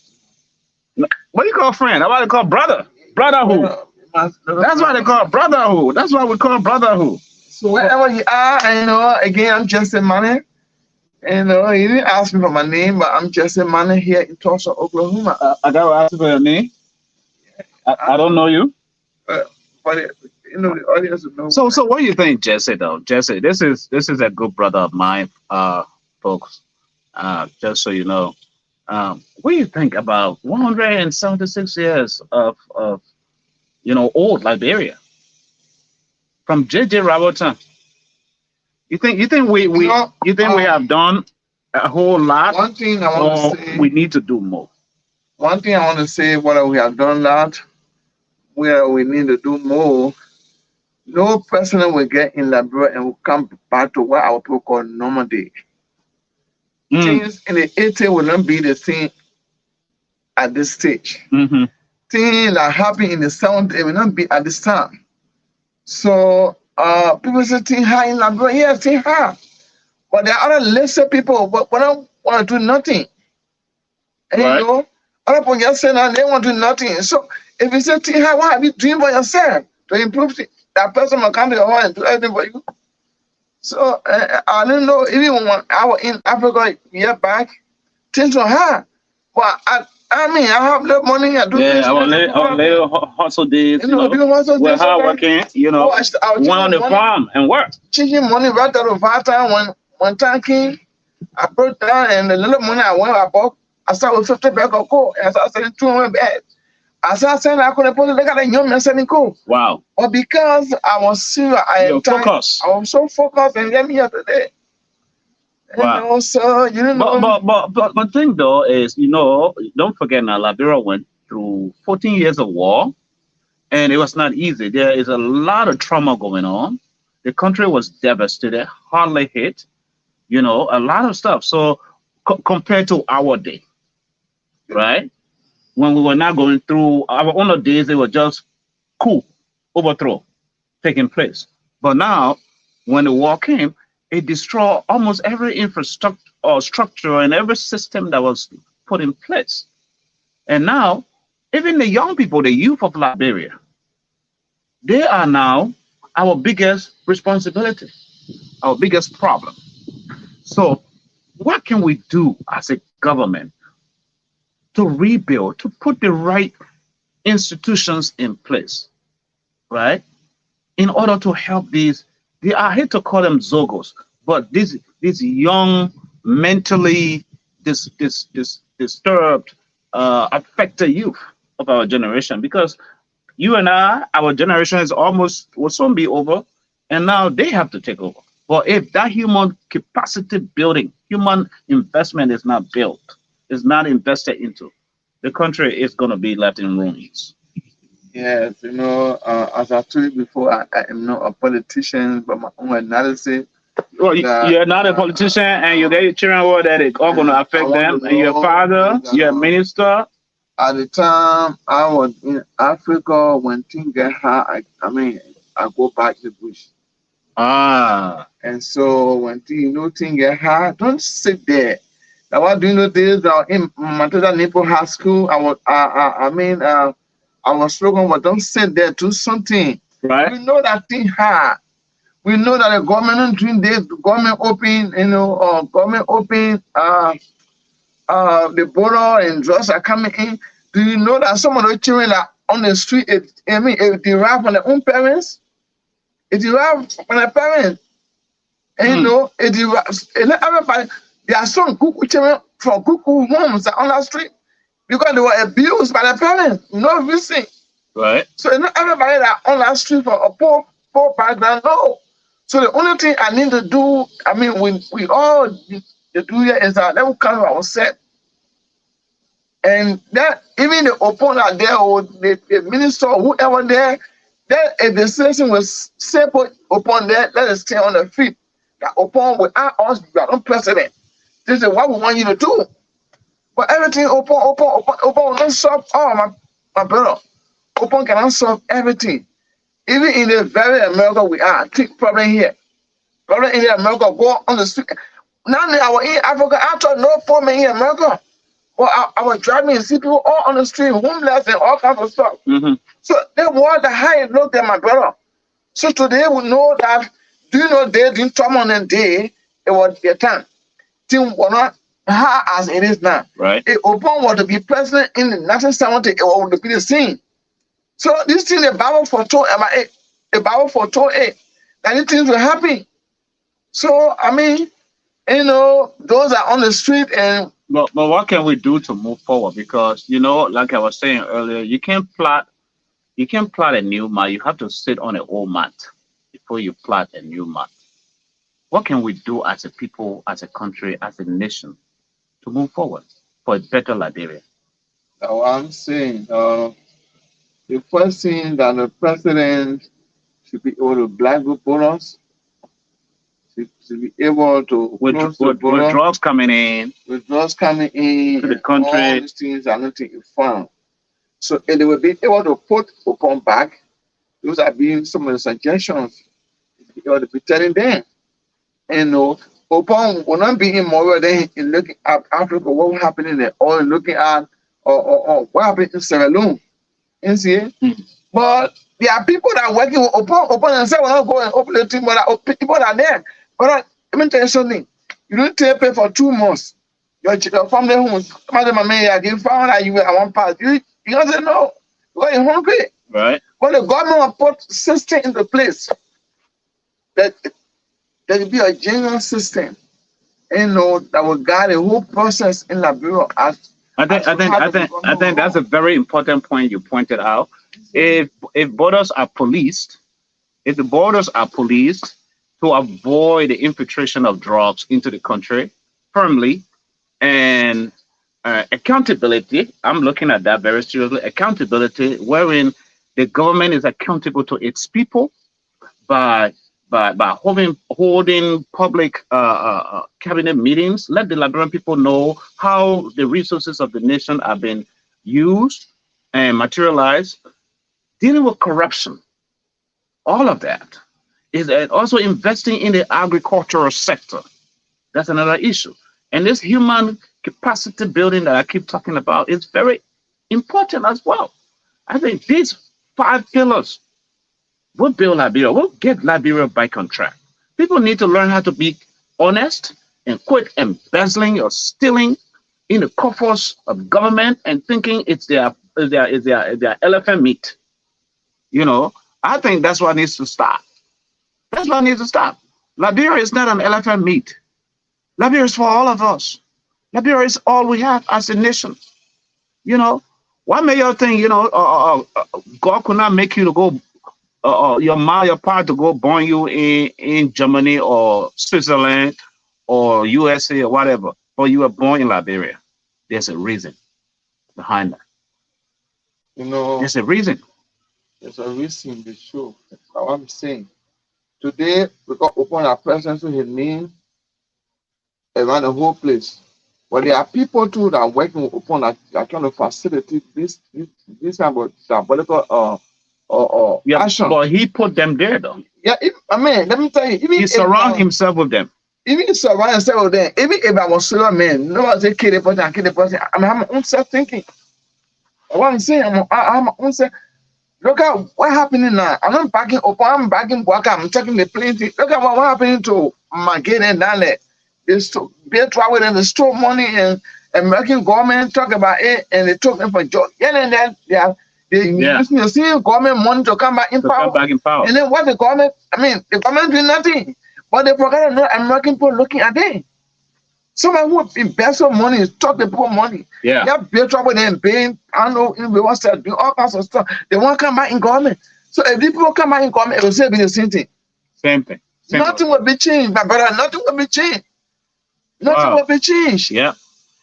What do you call friend? What do you call brother? Brotherhood. That's why they call brotherhood. That's why we call brotherhood. So wherever you are, again, I'm just a man. He didn't ask me for my name, but I'm just a man here in Tulsa, Oklahoma. I got to ask you for your name. I don't know you. But the audience will know. So what do you think, Jesse? Though, Jesse, this is a good brother of mine, folks. Just so you know, what do you think about 176 years of old Liberia from J.J. Robertson? You think we have done a whole lot? One thing I want to say, we need to do more. One thing I want to say, whether we have done that, where we need to do more. No president will get in Liberia and will come back to what our people call normal day. Things in the 80s will not be the same at this stage. Mm-hmm. Things that happened in the 70s will not be at this time. So people say things high in Liberia. Yes, things high. But there are other lesser people but don't want to do nothing. And right. Other people just say that they want to do nothing. So if you say things high, what have you doing for yourself to improve things? That person will come to your home and do everything for you. So I don't know, even when I was in Africa a year back, things were hard. But I have the money. I do business. Our little hustle days, we're hard working, went on the farm and work. Changing money right out of part time when time came, I brought down and the little money I bought, I started with 50 bags of coal and I started selling 200 bags. I started saying I couldn't put it at young man selling coal. Wow. But because I was serious, I was so focused and get me here today. Wow. So you know. But the thing though is, don't forget now, Liberia went through 14 years of war, and it was not easy. There is a lot of trauma going on. The country was devastated, hardly hit. A lot of stuff. So compared to our day, right? When we were not going through our own days, they were just coup, overthrow taking place. But now, when the war came, it destroyed almost every infrastructure or structure and every system that was put in place. And now, even the young people, the youth of Liberia, they are now our biggest responsibility, our biggest problem. So, what can we do as a government to rebuild, to put the right institutions in place, right? In order to help I hate to call them Zogos, but these young, mentally disturbed, affected youth of our generation, because you and our generation will soon be over, and now they have to take over. But if that human capacity building, human investment is not built, is not invested into, the country is going to be left in ruins. Yes, as I told you before, I am not a politician, but my own analysis. Well, you're not a politician, and you get your children word that it's all going to affect them. And your father, you're a minister. At the time I was in Africa, when things get hard, I go back to the bush. And so when things get hard, don't sit there. I was doing this in Matata Nipple High School. I was slogan, but don't sit there, do something. Right. We know that thing hard. We know that the government doing this, the government open, government open, the border and drugs are coming in. Do you know that some of the children that on the street, it derived from their own parents? It derived from their parents. And it derives, and everybody, there are some cuckoo children from cuckoo homes on the street because they were abused by their parents. No reason. Right. So not everybody that on that street for a poor background, no. So the only thing I need to do, I mean, we all need to do here is that let me cover ourselves. And that even the opponent there or the minister or whoever there, that if the citizen was separate upon that, let us stay on the feet. That upon without us, we are not president. This is what we want you to do. But everything open will not solve all, my brother. Open cannot solve everything. Even in the very America we are, think problem here. Problem in America, go on the street. Now I was in Africa, I thought no problem in America. But I was driving and see people all on the street, homeless and all kinds of stuff. So they were the high look at my brother. So today we know that, do you know they didn't come on a day, it was their time. Things were not hard as it is now. Right. If Obama were to be president in the 1970s, it would be the same. So this thing the Bible foretold, that these things will happen. So I mean, those are on the street and. But what can we do to move forward? Because like I was saying earlier, you can't plot a new mat. You have to sit on an old mat before you plot a new mat. What can we do as a people, as a country, as a nation to move forward for a better Liberia? That's what I'm saying. The first thing that the president should be able to black the borders, should be able to with drugs coming in, to the country, all these things are not found. So and they will be able to put upon back. Those are being some of the suggestions. Able to be telling them, and upon will not be immoral then in looking at Africa, what will happen in there, or looking at or what happened in Sierra Leone. You see? But there are people that are working upon and say, we're not going to open the team, but people are there. But let me tell you something. You don't pay for 2 months. Your family home, you found that you were at one part. You don't say no. Because you're hungry. Right. But the government will put system into place. That there will be a genuine system, that will guide the whole process in Liberia. I think that's a very important point you pointed out. If borders are policed, if the borders are policed to avoid the infiltration of drugs into the country firmly, and accountability, I'm looking at that very seriously. Accountability, wherein the government is accountable to its people by holding public cabinet meetings, let the Liberian people know how the resources of the nation have been used and materialized, dealing with corruption, all of that is also investing in the agricultural sector. That's another issue. And this human capacity building that I keep talking about is very important as well. I think these 5 pillars will build Liberia, will get Liberia back on track. People need to learn how to be honest and quit embezzling or stealing in the coffers of government and thinking it's their elephant meat. I think that's what needs to stop. That's what needs to stop. Liberia is not an elephant meat. Liberia is for all of us. Liberia is all we have as a nation. Why may you think, God could not make you to go, your part to go born you in Germany or Switzerland or USA or whatever, but you were born in Liberia. There's a reason behind that. There's a reason. There's a reason to show. That's what I'm saying. Today, we got open our presence to his name around the whole place. But there are people too that are working upon that are trying to facilitate this kind of diabolical action. But he put them there though. Yeah, let me tell you, even he surround himself with them. Even surround himself with them. Even if I was solo man, no one say kill the person. I have my own self thinking. What I'm saying, I'm my own self. Look at what happening now. I'm not backing up. I'm backing back. I'm taking the plane. Look at what happening to Magain and Dale. They travel and they store money, and American government talk about it, and they took them for job. Yeah, and then they using the same government money to come back in power. Come back in power. And then what the government? I mean, the government doing nothing, but they forgot that American people looking at them. Someone who invest some money, talk the poor money. Yeah. They have big trouble then paying, I don't know, we want to do all kinds of stuff. They want to come back in government. So if people come back in government, it will still be the same thing. Same thing. Nothing will be changed, my brother. Nothing will be changed. Nothing will be changed. Yeah.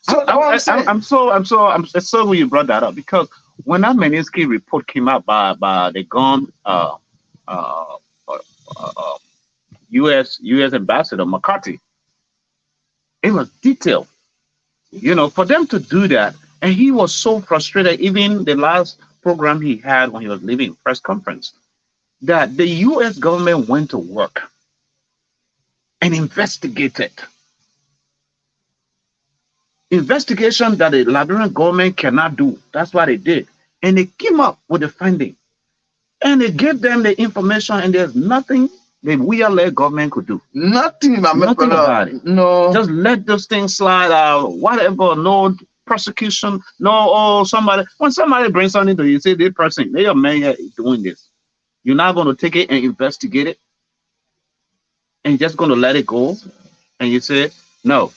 So I'm so glad you brought that up, because when that Magnitsky report came out by the gun U.S. ambassador McCarthy, it was detailed, for them to do that. And he was so frustrated, even the last program he had when he was leaving, press conference, that the U.S. government went to work and investigated. Investigation that the Liberian government cannot do. That's what they did. And they came up with the finding. And they gave them the information, and there's nothing the we-led government could do. Nothing about it. No. Just let those things slide out, whatever, no prosecution, no, when somebody brings something to you, say, this person, they are man here doing this. You're not going to take it and investigate it, and you're just going to let it go, and you say, no.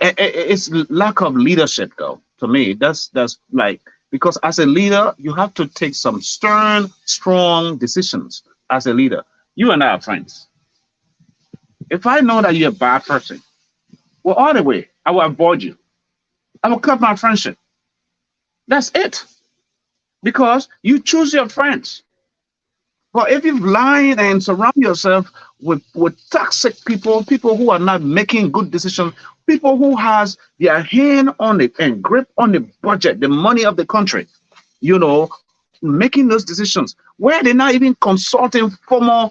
It's lack of leadership, though, to me. That's like, because as a leader, you have to take some stern, strong decisions as a leader. You and I are friends. If I know that you're a bad person, well, all the way, I will avoid you. I will cut my friendship. That's it. Because you choose your friends. But if you've lied and surround yourself with toxic people who are not making good decisions, people who has their hand on it and grip on the budget, the money of the country, making those decisions, where they're not even consulting former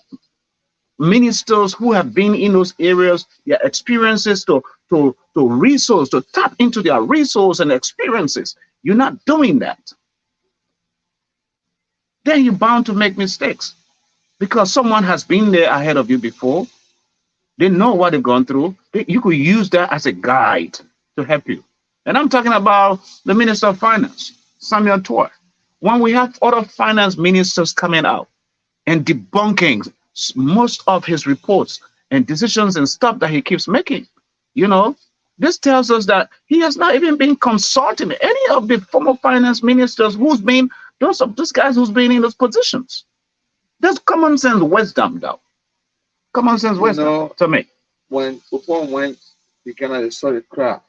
ministers who have been in those areas, their experiences to resource, to tap into their resource and experiences. You're not doing that. Then you're bound to make mistakes, because someone has been there ahead of you before. They know what they've gone through. You could use that as a guide to help you. And I'm talking about the Minister of Finance, Samuel Tour. When we have other finance ministers coming out and debunking most of his reports and decisions and stuff that he keeps making, this tells us that he has not even been consulting any of the former finance ministers those guys who's been in those positions. There's common sense wisdom, though. Common sense wisdom to me. When Upon went, he cannot saw the crowd.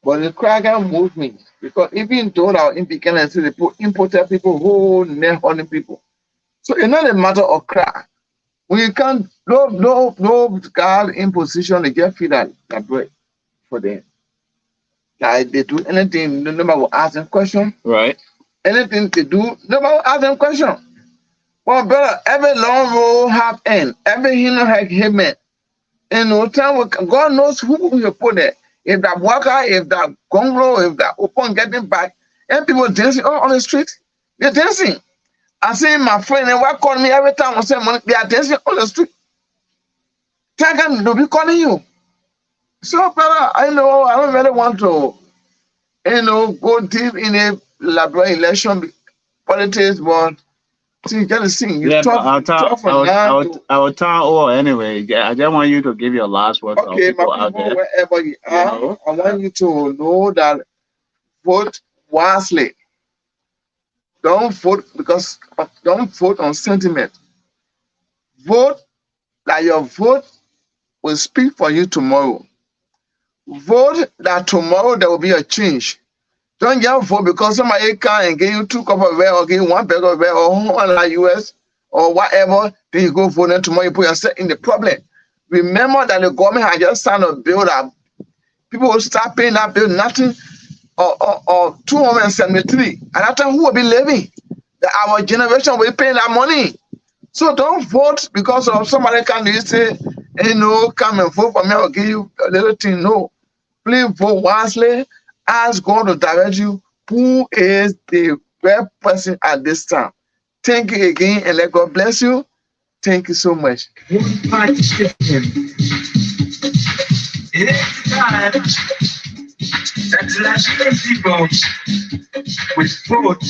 But the crowd can move me. Because even though our Buchanan say they imported people who near only people. So it's not a matter of crowd. We can't no guard in position to get feed that bread for them. Like they do anything, nobody will ask them question. Right. Anything they do, nobody will ask them question. Well, brother, every long road have end. Every hymn have him. In no time, God knows who you put there. If that worker, if that gongro, if that open getting back, and people dancing on the street, they're dancing. I say my friend, and what call me every time I say money, they are dancing on the street. Tagan, they'll be calling you. So, brother, I know I don't really want to, go deep in a Liberia election politics, but see, you gotta sing. You Our town over anyway. I just want you to give your last word. Okay, my people, wherever you are, I want you to know that vote wisely. Don't vote on sentiment. Vote that your vote will speak for you tomorrow. Vote that tomorrow there will be a change. Don't just vote because somebody come and give you 2 cups of bread or give you 1 bag of bread or $1 US or whatever, then you go vote and tomorrow you put yourself in the problem. Remember that the government has just signed a bill that people will start paying that bill nothing or 273. And after who will be living? That our generation will be paying that money. So don't vote because of somebody can say, come and vote for me, I'll give you a little thing. No. Please vote wisely. Ask God to direct you who is the best person at this time. Thank you again, and let God bless you. Thank you so much. One partition. It is time that Liberian people will vote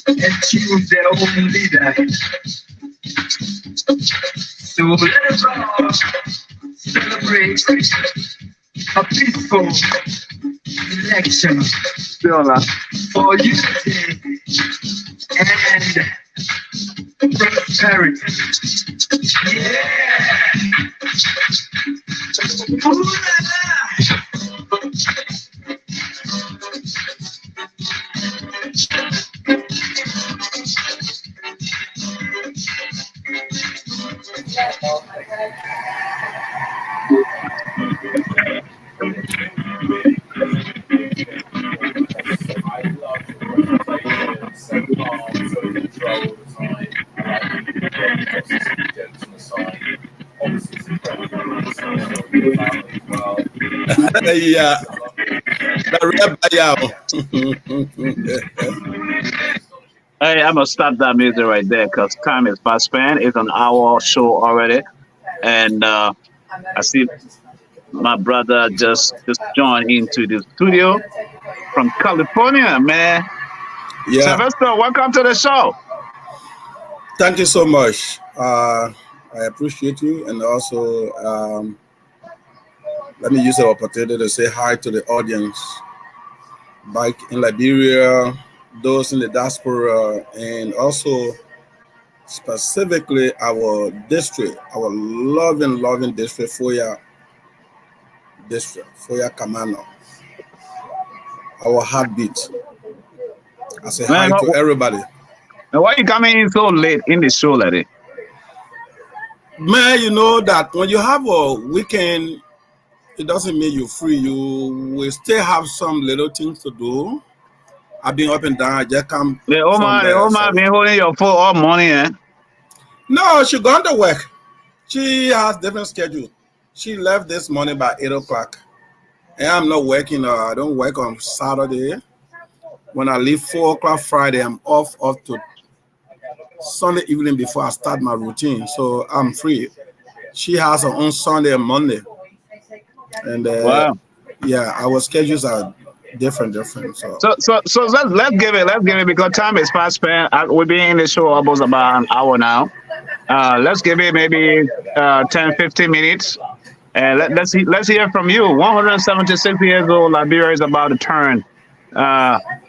and choose their own leader. So let us all celebrate a peaceful election for unity and prosperity. Yeah! Yeah, Hey, I'm gonna stop that music right there because time is fast spent. It's an hour show already, and I see my brother just joined into the studio from California, man. yeah. Sylvester, welcome to the show. Thank you so much. I appreciate you, and also let me use the opportunity to say hi to the audience back in Liberia, those in the diaspora, and also specifically our district, our loving district, Foya Kamano, our heartbeat. I say hi Man, to everybody. why you coming in so late in the show, lady? Man, you know that when you have a weekend, it doesn't mean you're free. You will still have some little things to do. I've been up and down. I just come The from Oma been holding your phone all morning, eh? No, she gone to work. She has different schedule. She left this morning by 8 o'clock. And I'm not working. I don't work on Saturday. When I leave 4 o'clock Friday, I'm off to Sunday evening before I start my routine. So I'm free. She has her own Sunday and Monday. And Wow. yeah, our schedules are different. So let's give it because time is fast spent. We've been in the show almost about an hour now. Let's give it maybe 10, 15 minutes. And let's hear from you. 176 years old, Liberia is about to turn.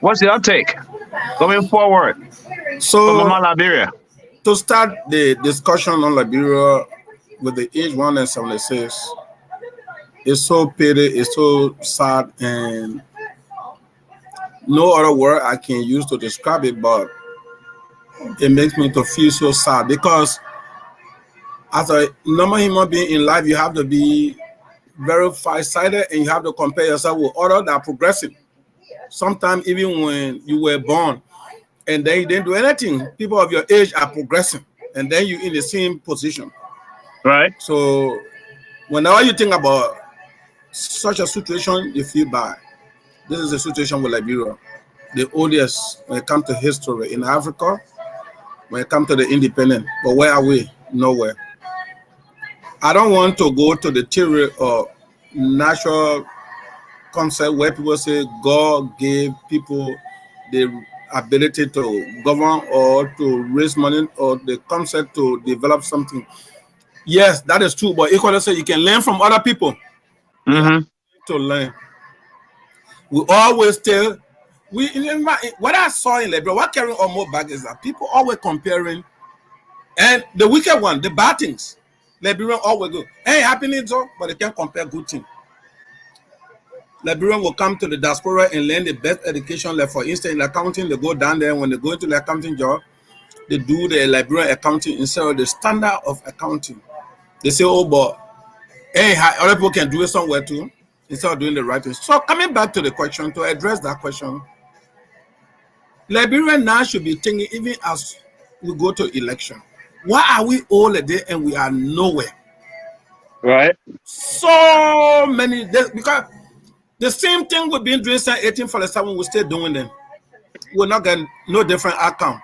What's your take going forward for So Mama Liberia? to start the discussion on Liberia with the age 176, it's so pity, it's so sad, and no other word I can use to describe it, but it makes me to feel so sad because as a normal human being in life, you have to be very farsighted and you have to compare yourself with others that are progressing. Sometimes even when you were born and then you didn't do anything, people of your age are progressing and then you're in the same position. Right. So whenever you think about such a situation, you feel bad. This is a situation with Liberia, the oldest when it comes to history in Africa, when it comes to the independent. But where are we? Nowhere. I don't want to go to the theory of natural concept where people say God gave people the ability to govern or to raise money or the concept to develop something. Yes, that is true, but equally say you can learn from other people. Mm-hmm. To learn. We always tell what I saw in Liberia, what carrying on more back is that people always comparing, and the wicked one, the bad things. Liberian always go, hey, happening so, but they can't compare good things. Liberian will come to the diaspora and learn the best education. Like for instance, in accounting, they go down there when they go into the accounting job, they do the Liberian accounting instead of the standard of accounting. They say, oh, but hey, other people can do it somewhere too, instead of doing the right thing. So coming back to the question, to address that question, Liberia now should be thinking, even as we go to election, why are we all a day and we are nowhere? Right. So many days, because the same thing we've been doing since 1847, we're still doing them. We're not getting no different outcome.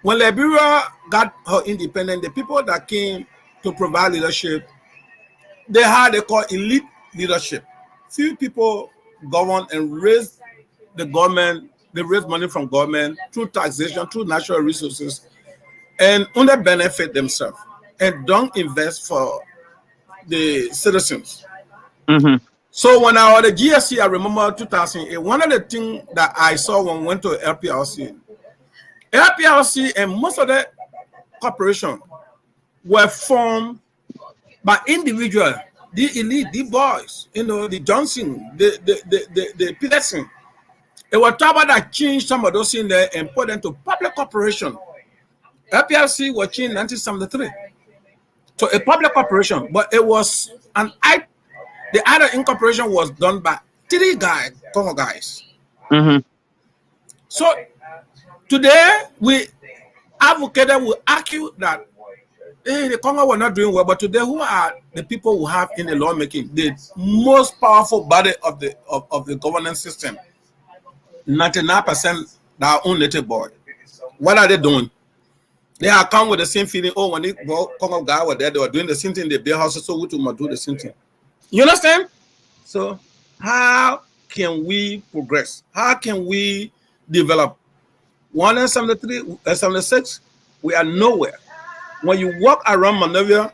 when Liberia got her independence, the people that came to provide leadership, they had they call elite leadership. Few people govern and raise the government. They raise money from government through taxation, through natural resources, and only benefit themselves and don't invest for the citizens. Mm-hmm. So when I was at the GSC, I remember 2008, one of the things that I saw when we went to LPRC and most of the corporations were formed by individuals, the elite, the boys, the Johnson, the Peterson. It was Taba that changed some of those in there and put them to public corporation. LPRC was changed in 1973 to a public corporation, but it was the other incorporation was done by 3 Congo guys. Mm-hmm. So today we advocated, we argue that the Congo were not doing well, but today who are the people who have in the lawmaking the most powerful body of the governance system? 99% their own little boy. What are they doing? They are come with the same feeling. Oh, when the Congo guy were there, they were doing the same thing. They build houses, so we too must do the same thing. You understand? So how can we progress? How can we develop? 173, 76, we are nowhere. When you walk around Monrovia,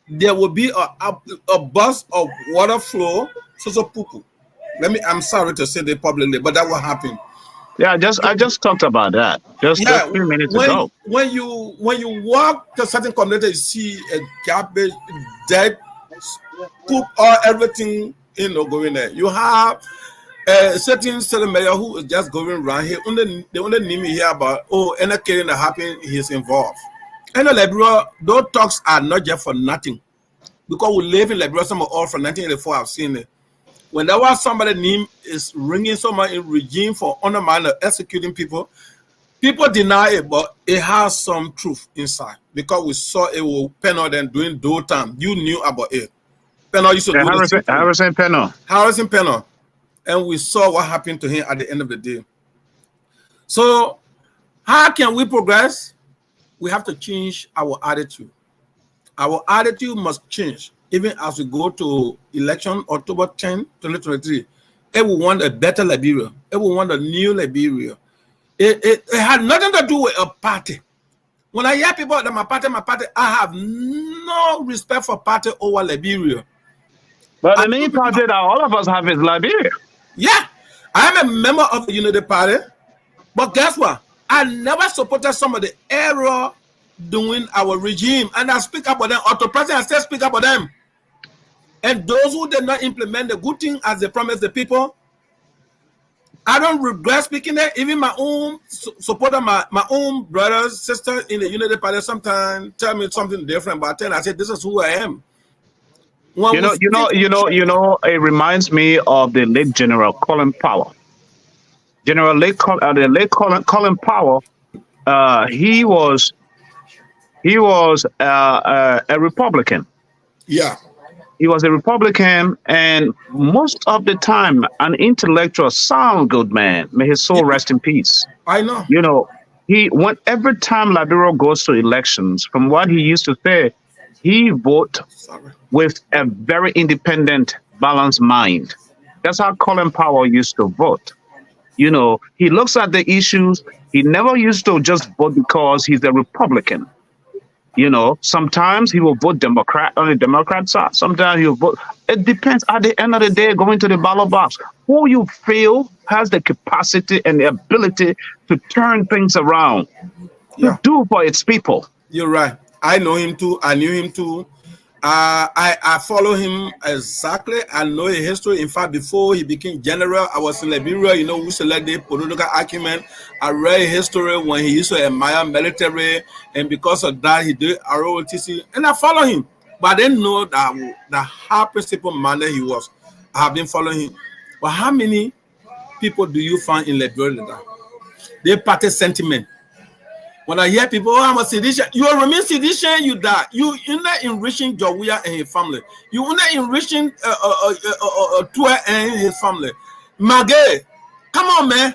there will be a bus of water flow, so poo. I'm sorry to say that publicly, but that will happen. Yeah, I just talked about that just a few minutes ago. When you walk to certain community, you see a garbage, dead, poop, or everything going there. You have a certain mayor who is just going around here. They only name me here about any killing that happened, he's involved. And Liberia, those talks are not just for nothing. Because we live in Liberia, some of all from 1984, I've seen it. When there was somebody name is ringing someone in regime for undermining or executing people deny it, but it has some truth inside. Because we saw it with Penal then doing do time. You knew about it. Penal used to do Harrison Penal. And we saw what happened to him at the end of the day. So how can we progress? We have to change our attitude. Our attitude must change. Even as we go to election October 10, 2023, everyone want a better Liberia. Everyone want a new Liberia. It had nothing to do with a party. When I hear people that my party, I have no respect for party over Liberia. But the main party that all of us have is Liberia. Yeah, I am a member of the Unity Party, but guess what? I never supported some of the error doing our regime, and I speak about them. Auto President, I still speak about them. And those who did not implement the good thing as they promised the people, I don't regret speaking there. Even my own supporter, my own brothers, sisters in the Unity Party sometimes tell me something different, but I say, this is who I am. It reminds me of the late General Colin Powell. Colin Powell, he was a Republican. Yeah. He was a Republican, and most of the time, an intellectual, sound good man. May his soul rest in peace. I know. Every time Liberia goes to elections, from what he used to say, he votes with a very independent, balanced mind. That's how Colin Powell used to vote. He looks at the issues. He never used to just vote because he's a Republican. Sometimes he will vote Democrat on the Democrat side. Sometimes he'll vote. It depends. At the end of the day, going to the ballot box, who you feel has the capacity and the ability to turn things around, to do for its people. You're right. I know him too. I knew him too. I follow him exactly. I know his history. In fact, before he became general, I was in Liberia. We selected political argument. I read history when he used to admire military, and because of that, he did ROTC, and I follow him. But I didn't know that the high principle man that he was. I have been following him. But how many people do you find in Liberia that they party sentiment? When I hear people, I'm a sedition, you will remain sedition, you die. You're not enriching Jawia and his family. You're not enriching Tua and his family. Magay, come on, man.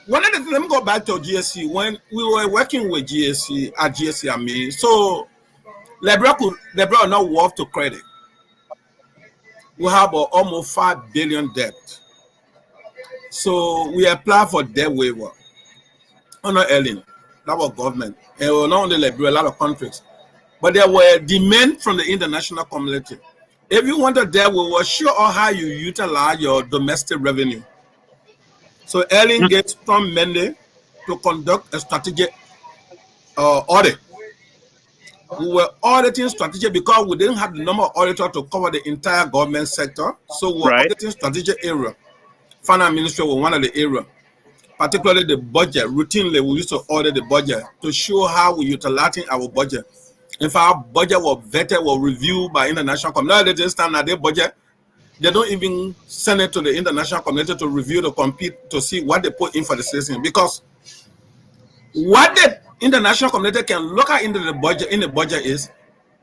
one of the things, let me go back to GSC. When we were working with GSC at GSC, I mean, so Liberia are not worth to credit. We have almost 5 billion debt. So we apply for debt waiver. Not Ellen, that was government. And not only Liberia, a lot of countries. But there were demand from the international community. If you want a debt waiver, show how you utilize your domestic revenue. So Ellen gets from mandate to conduct a strategic audit. We were auditing strategic because we didn't have the number of auditors to cover the entire government sector. So we were auditing strategic area. Finance Ministry was one of the areas, particularly the budget. Routinely, we used to audit the budget to show how we're utilizing our budget. In fact, our budget was vetted, was reviewed by international community. This time, now their budget, they don't even send it to the international community to review, to compete, to see what they put in for the citizen. Because what the international community can look at into the budget is,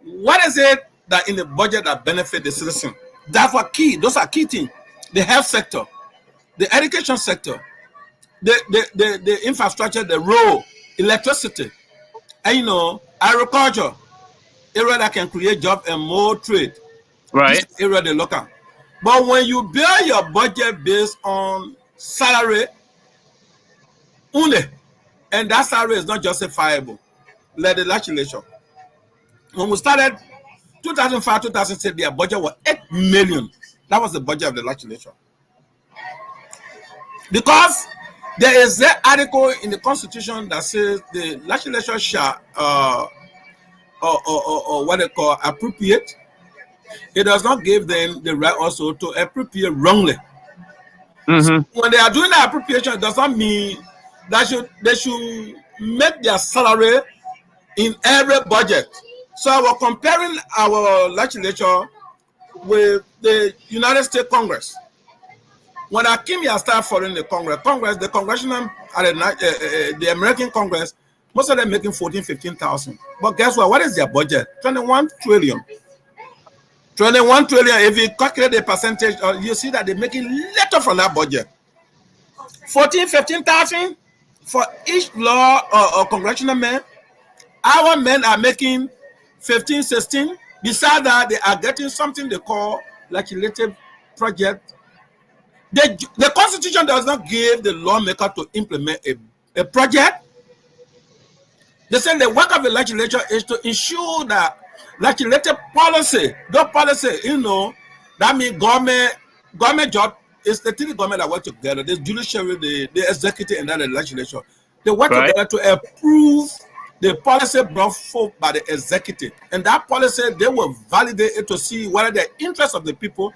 what is it that in the budget that benefit the citizen? That's what key. Those are key things. The health sector, the education sector, the infrastructure, the road, electricity, and agriculture, area that can create jobs and more trade. Right. This area they look at. But when you build your budget based on salary only, and that salary is not justifiable, like the legislature. When we started 2005, 2006, their budget was 8 million. That was the budget of the legislature. Because there is an article in the Constitution that says the legislature shall what they call appropriate. It does not give them the right also to appropriate wrongly. So when they are doing the appropriation, it does not mean that they should make their salary in every budget. So I was comparing our legislature with the United States Congress. When I came here, I started following the Congress, the congressional, the American Congress, most of them making 14,000, 15,000. But guess what? What is their budget? 21 trillion. 21 trillion. If you calculate the percentage, you see that they're making little from that budget. 14,000, 15,000 for each law or congressional man. Our men are making 15, 16. Besides that, they are getting something they call legislative project. The Constitution does not give the lawmaker to implement a project. They say the work of the legislature is to ensure that legislative policy, that means government job is the three government that work together. There's judiciary, the executive, and then the legislature. They work together to approve the policy brought forth by the executive. And that policy, they will validate it to see whether the interest of the people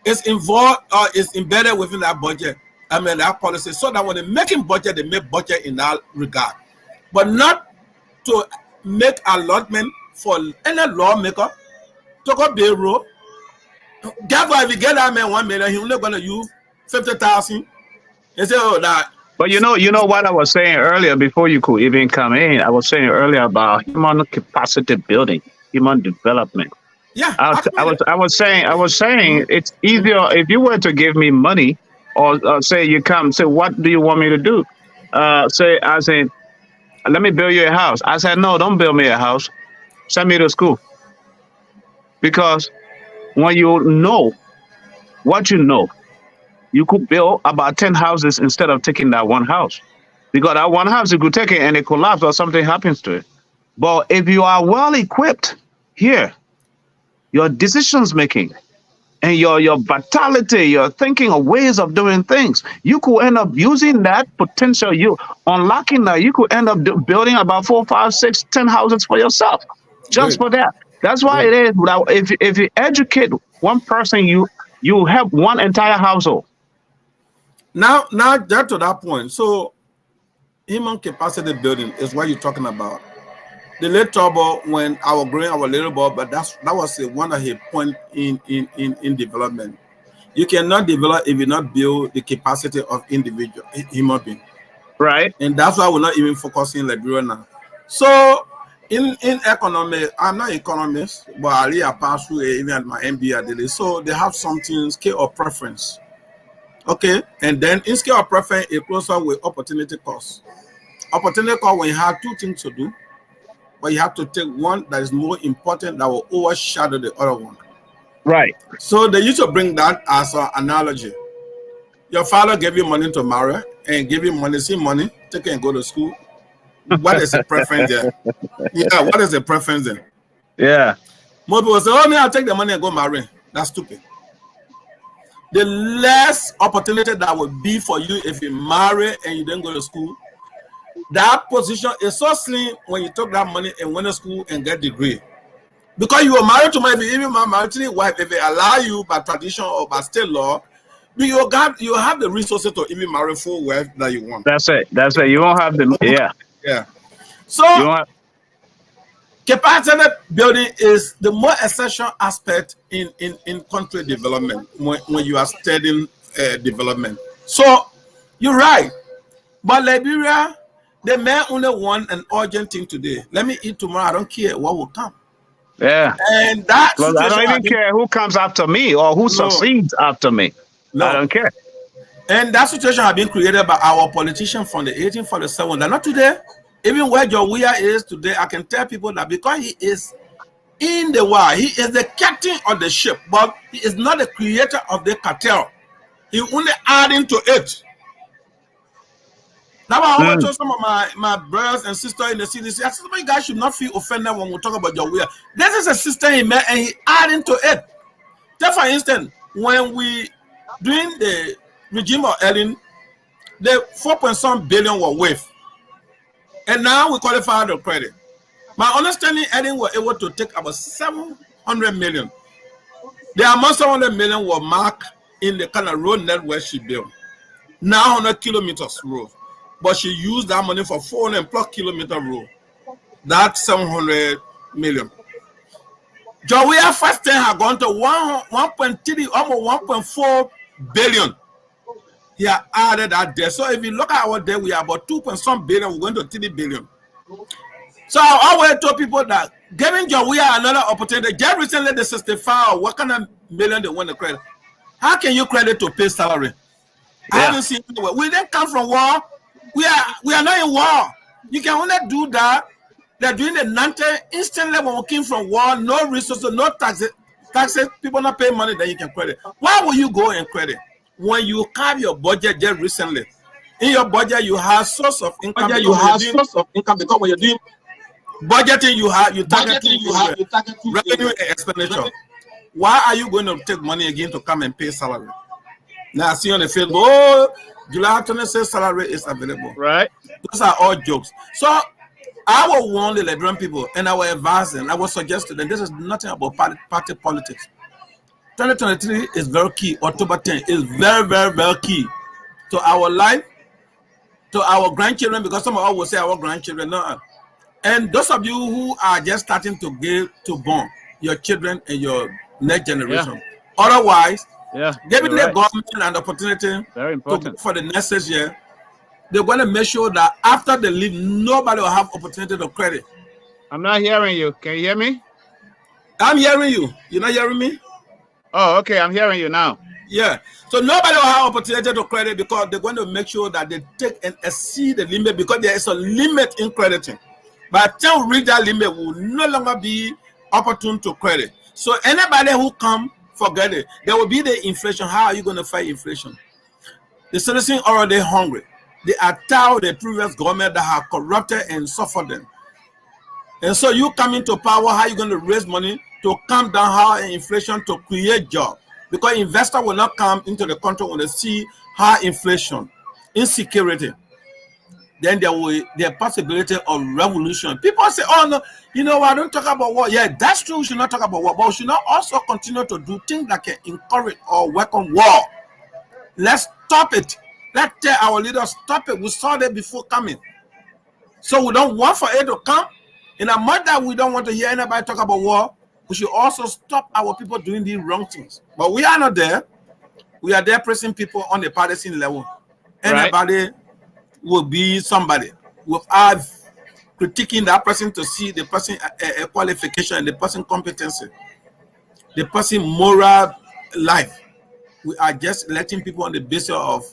is involved or is embedded within that budget. That policy, so that when they're making budget, they make budget in that regard. But not to make allotment for any lawmaker to go build road. Therefore, if you get that man 1 million, he's only going to use 50,000. He say, oh, that. But you know what I was saying earlier before you could even come in. I was saying earlier about human capacity building, human development. Yeah, I was saying it's easier if you were to give me money, or say you come say, what do you want me to do? I say, let me build you a house. I said, no, don't build me a house. Send me to school. Because when you know what you know, you could build about 10 houses instead of taking that one house. Because that one house, you could take it and it collapses or something happens to it. But if you are well equipped here, your decisions making and your vitality, your thinking of ways of doing things, you could end up using that potential, you unlocking that, you could end up building about 4, 5, 6, 10 houses for yourself. Just for that. That's why it is. If you educate one person, you help one entire household. Now get to that point. So human capacity building is what you're talking about. The late trouble when I was growing our little boy, but that was one of his point in development. You cannot develop if you not build the capacity of individual human being. Right. And that's why we're not even focusing Liberia now. So in economy, I'm not an economist, but I pass through even at my MBA daily. So they have something scale of preference. Okay, and then instead of preference, it closer with opportunity cost. Opportunity cost when you have two things to do, but you have to take one that is more important that will overshadow the other one. Right. So they used to bring that as an analogy. Your father gave you money to marry and give you money, see money, take it and go to school. What is the preference there? Yeah, what is the preference there? Yeah. Most people say, oh, me, I'll take the money and go marry. That's stupid. The less opportunity that would be for you if you marry and you don't go to school, that position is so slim when you took that money and went to school and get degree. Because you were married to my, even my married to the wife, if they allow you by tradition or by state law, you have the resources to even marry full wife that you want. That's it. That's it. You won't have the Yeah. So you won't have, capacity building is the more essential aspect in country development when you are studying development. So you're right. But Liberia, they may only want an urgent thing today. Let me eat tomorrow. I don't care what will come. yeah. And that Well, I don't even care who comes after me or who succeeds after me. No. I don't care. And that situation has been created by our politicians from the 1847. They're not today. Even where Joe Weah is today, I can tell people that because he is in the war, he is the captain of the ship, but he is not the creator of the cartel. He only adding to it. Now I always told some of my brothers and sisters in the city, I said, you guys should not feel offended when we talk about Joe Weah. This is a system he made and he adding to it. Take for instance, when we during the regime of Ellen, the 4.some billion were waived. And now we qualify the credit. My understanding, Ellen were able to take about 700 million. The amount 700 million were marked in the kind of road network she built. Now 100 kilometers road. But she used that money for 400 plus kilometer road. That's 700 million. Joe Weah first thing had gone to 1.3, almost 1.4 billion. He had added that there. So if you look at our debt, we are about 2.some billion, we're going to 3 billion. So I always told people that giving Joe Weah another opportunity, just recently the 65 or what kind of million they want to credit. How can you credit to pay salary? I haven't seen anywhere. We didn't come from war. We are not in war. You can only do that. They're doing the 90 instantly when we came from war, no resources, no taxes, people not paying money that you can credit. Why will you go and credit? When you have your budget just recently, in your budget you have source of income. Because when you're doing budgeting, you target revenue and expenditure. Why are you going to take money again to come and pay salary? Now I see on the field, oh, July 26th salary is available. Right. Those are all jokes. So I will warn the Liberian people and I will advise them, I will suggest to them, this is nothing about party politics. 2023 is very key. October 10th is very, very, very key to our life, to our grandchildren, because some of us will say our grandchildren. No. And those of you who are just starting to give to born your children and your next generation. Yeah. Otherwise, giving the government an opportunity for the next 6 years, they're going to make sure that after they leave, nobody will have opportunity to credit. I'm not hearing you. Can you hear me? I'm hearing you. You're not hearing me? Oh, okay. I'm hearing you now. Yeah. So nobody will have opportunity to credit because they're going to make sure that they take and exceed the limit because there is a limit in crediting. By the time we reach that limit, will no longer be opportune to credit. So anybody who come, forget it. There will be the inflation. How are you going to fight inflation? The citizens are already hungry. They are tired of the previous government that have corrupted and suffered them. And so you come into power, how are you going to raise money to calm down high inflation to create jobs? Because investors will not come into the country when they see high inflation, insecurity. Then there will be a possibility of revolution. People say, oh no, you know what, don't talk about war. Yeah, that's true, we should not talk about war, but we should not also continue to do things that can encourage or welcome war. Let's stop it. Let's tell our leaders, stop it. We saw that before coming. So we don't want for it to come. In a month that we don't want to hear anybody talk about war, we should also stop our people doing these wrong things. But we are not there. We are there pressing people on the partisan level. Anybody will be somebody without critiquing that person to see the person qualification and the person competency, the person moral life. We are just electing people on the basis of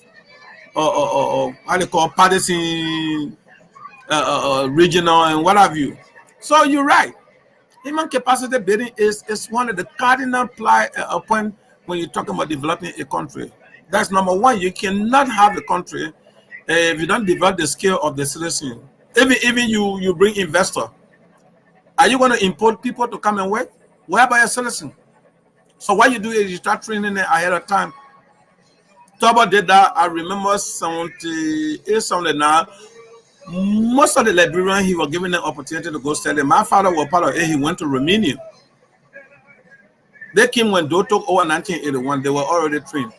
how they call partisan, regional, and what have you. So you're right. Human capacity building is one of the cardinal point when you're talking about developing a country. That's number one. You cannot have a country if you don't develop the skill of the citizen. Even you bring investor, are you going to import people to come and work? Where about your citizen? So what you do is you start training them ahead of time. Tobo did that. I remember 78, 79. Most of the Liberians, he was given the opportunity to go study. My father was part of it. He went to Romania. They came when they took over 1981. They were already trained.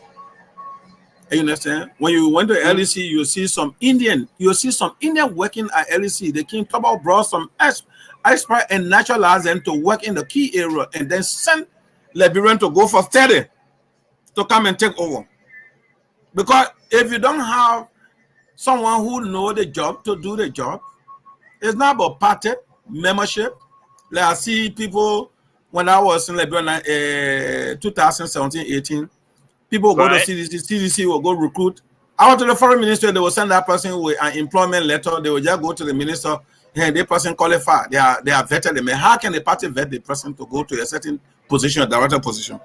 You understand? When you went to LEC, you see some Indian. You see some Indian working at LEC. They came. Tobo brought some expert and naturalized them to work in the key area, and then send Liberian to go for study to come and take over. Because if you don't have someone who know the job to do the job, it's not about party membership. Like I see people when I was in Liberia, 2017-18, people go to CDC will go recruit. I went to the foreign ministry, they will send that person with an employment letter. They will just go to the minister, hey, this person qualified. They are vetted. I mean, how can the party vet the person to go to a certain position, a director position?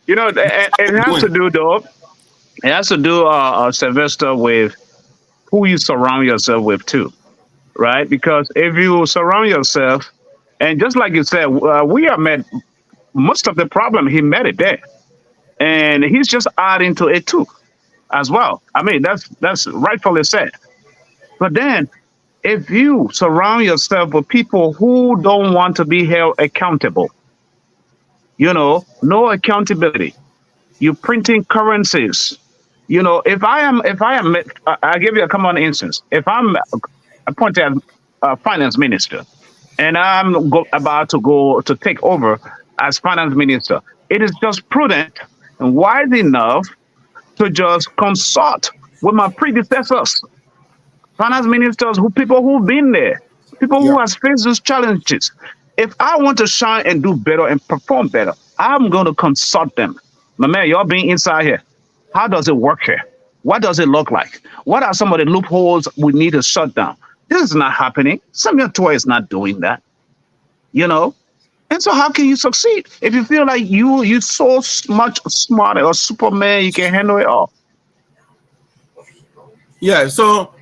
You know, it has to do though. It has to do, Sylvester, with who you surround yourself with too, right? Because if you surround yourself, and just like you said, we have met most of the problem. He met it there, and he's just adding to it too, as well. I mean, that's rightfully said. But then, if you surround yourself with people who don't want to be held accountable, no accountability. You printing currencies. If I am, I'll give you a common instance. If I'm appointed as finance minister, and I'm about to go to take over as finance minister, it is just prudent and wise enough to just consult with my predecessors, finance ministers, people who've been there, people who have faced those challenges. If I want to shine and do better and perform better, I'm going to consult them. My man, you're being inside here. How does it work here? What does it look like? What are some of the loopholes we need to shut down? This is not happening. Samuel Toy is not doing that. And so how can you succeed if you feel like you're so much smarter or Superman, you can handle it all? Yeah, so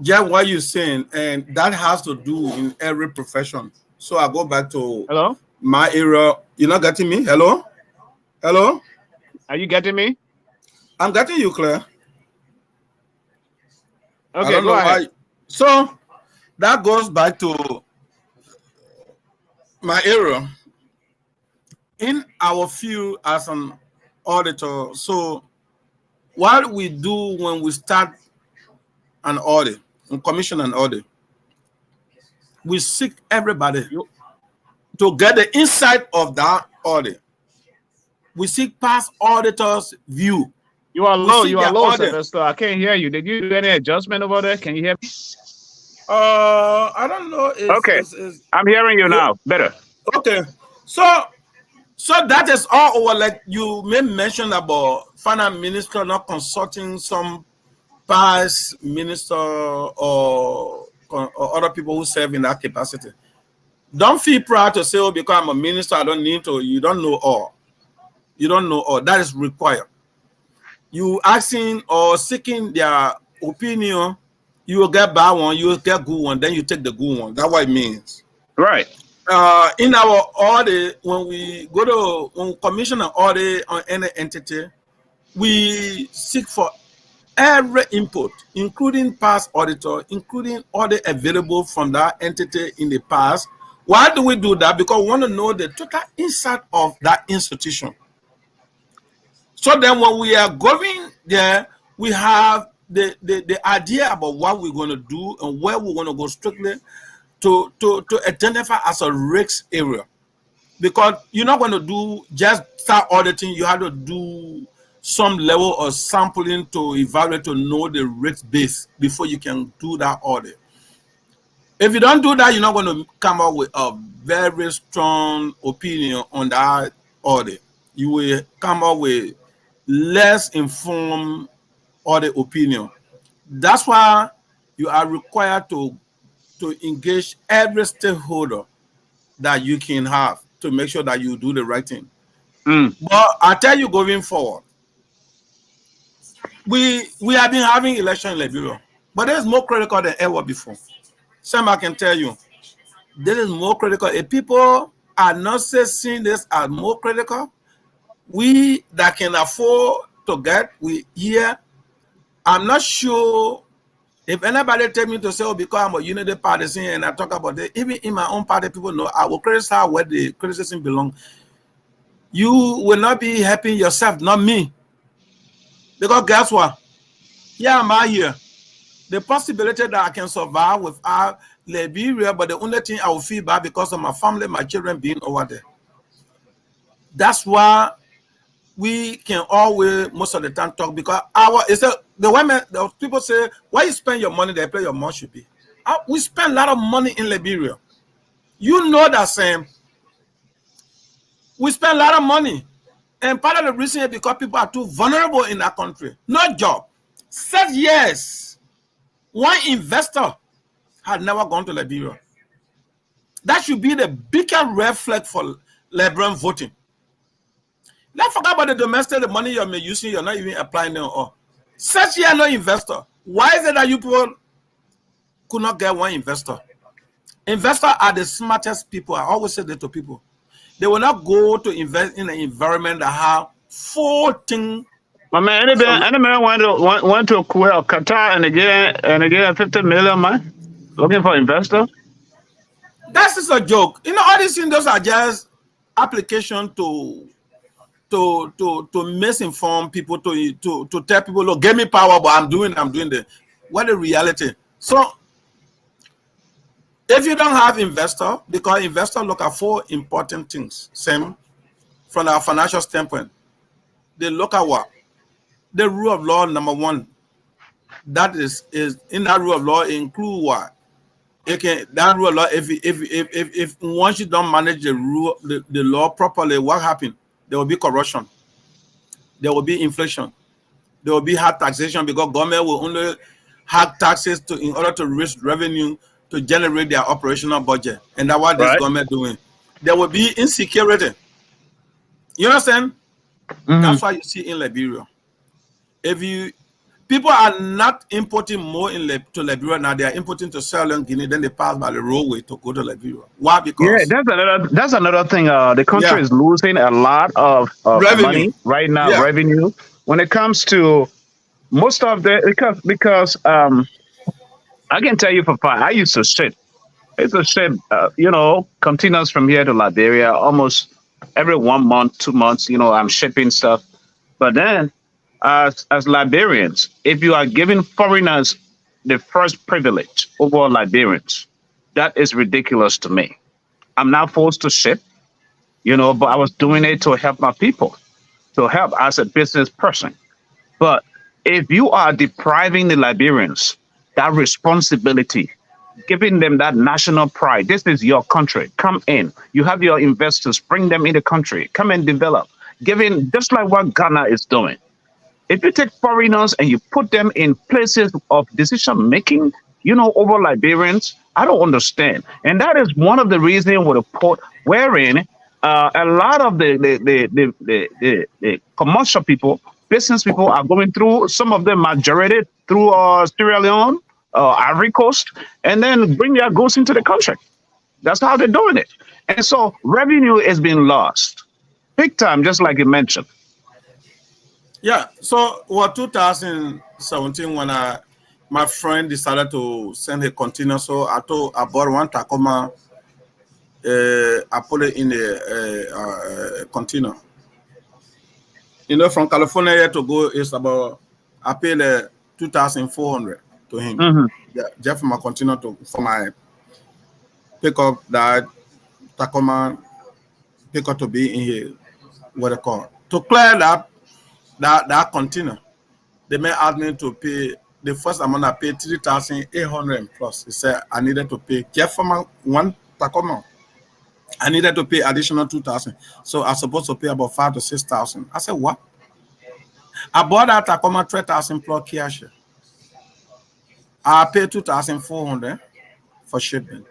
yeah, what you're saying, and that has to do in every profession. So I go back to my era. You're not getting me? Hello? Are you getting me? I'm getting you, Claire. Okay, go ahead. So that goes back to my era. In our field as an auditor, so what we do when we start an audit, and commission an audit, we seek everybody to get the insight of that audit. We seek past auditors' view. You are low, Sylvester. I can't hear you. Did you do any adjustment over there? Can you hear me? I don't know. I'm hearing you now. Better. Okay. So that is all over. Like you may mention about finance minister not consulting some past minister or other people who serve in that capacity. Don't feel proud to say, oh, because I'm a minister, I don't need to. You don't know all. That is required. You asking or seeking their opinion, you will get bad one, you will get good one, then you take the good one. That's what it means. Right. In our audit, when we commission an audit on any entity, we seek for every input, including past auditor, including audit available from that entity in the past. Why do we do that? Because we want to know the total insight of that institution. So then when we are going there, we have the idea about what we're going to do and where we're going to go strictly to identify as a risk area. Because you're not going to just start auditing, you have to do some level of sampling to evaluate to know the risk base before you can do that audit. If you don't do that, you're not going to come up with a very strong opinion on that audit. You will come up with less informed or the opinion. That's why you are required to engage every stakeholder that you can have to make sure that you do the right thing. But I tell you, going forward, we have been having election in Liberia, but there's more critical than ever before. Sam, I can tell you, this is more critical. If people are not seeing this as more critical, we that can afford to get, we here. I'm not sure if anybody tell me to say, oh, because I'm a unity partisan and I talk about it, even in my own party, people know I will criticize where the criticism belongs. You will not be helping yourself, not me. Because guess what? Yeah, I'm out here. The possibility that I can survive without Liberia, but the only thing I will feel bad because of my family, my children being over there. That's why we can always most of the time talk, because the women, the people say, why you spend your money, they play your mouth should be. We spend a lot of money in Liberia. You know that, Sam. We spend a lot of money. And part of the reason is because people are too vulnerable in that country. No job. 7 years. One investor had never gone to Liberia. That should be the biggest red flag for Liberian voting. Let's forget about the domestic, the money you're using, you're not even applying them all. 6 years, no investor. Why is it that you people could not get one investor? Investors are the smartest people. I always say that to people. They will not go to invest in an environment that have 14. My man, any man went to Qatar and they get 50 million, man, looking for investor. That's just a joke. You know, all these things, those are just application to misinform people, to tell people, look, give me power, but I'm doing the. What the reality? So if you don't have investor, because investors look at 4 important things, same from our financial standpoint. They look at what? The rule of law, number 1. That is in that rule of law include what? That rule of law, if once you don't manage the law properly, what happens? There will be corruption. There will be inflation. There will be hard taxation, because government will only have taxes in order to raise revenue to generate their operational budget. And that's what this government doing. There will be insecurity. You understand? That's why you see in Liberia. People are not importing more to Liberia now, they are importing to Sierra Leone, Guinea, then they pass by the roadway to go to Liberia. Why? Because that's another thing. The country is losing a lot of money right now, revenue, when it comes to most of the, because I can tell you for fact, I used to ship. It's a ship, containers from here to Liberia almost every 1 month, 2 months. I'm shipping stuff. But then, as Liberians, if you are giving foreigners the first privilege over Liberians, that is ridiculous to me. I'm not forced to ship, but I was doing it to help my people, to help as a business person. But if you are depriving the Liberians that responsibility, giving them that national pride, this is your country, come in. You have your investors, bring them in the country, come and develop. Giving, just like what Ghana is doing. If you take foreigners and you put them in places of decision making, over Liberians, I don't understand. And that is one of the reasons with a port wherein a lot of the commercial people, business people are going through. Some of them migrated through Sierra Leone, Ivory Coast, and then bring their goods into the country. That's how they're doing it. And so revenue is being lost big time, just like you mentioned. Yeah. So, 2017, when my friend decided to send a container, so I bought one Tacoma. I put it in a container. From California here to go is about, I paid 2,400 to him. Yeah, just for my container for my pickup, that Tacoma pickup to be in here. What they call to clear that container. They may ask me to pay the first amount. I paid 3,800 plus. He said I needed to pay just for my one Tacoma. I needed to pay additional 2,000. So I was supposed to pay about 5,000 to 6,000. I said, what? I bought that Tacoma 3,000 plus cash. I paid 2,400 for shipping.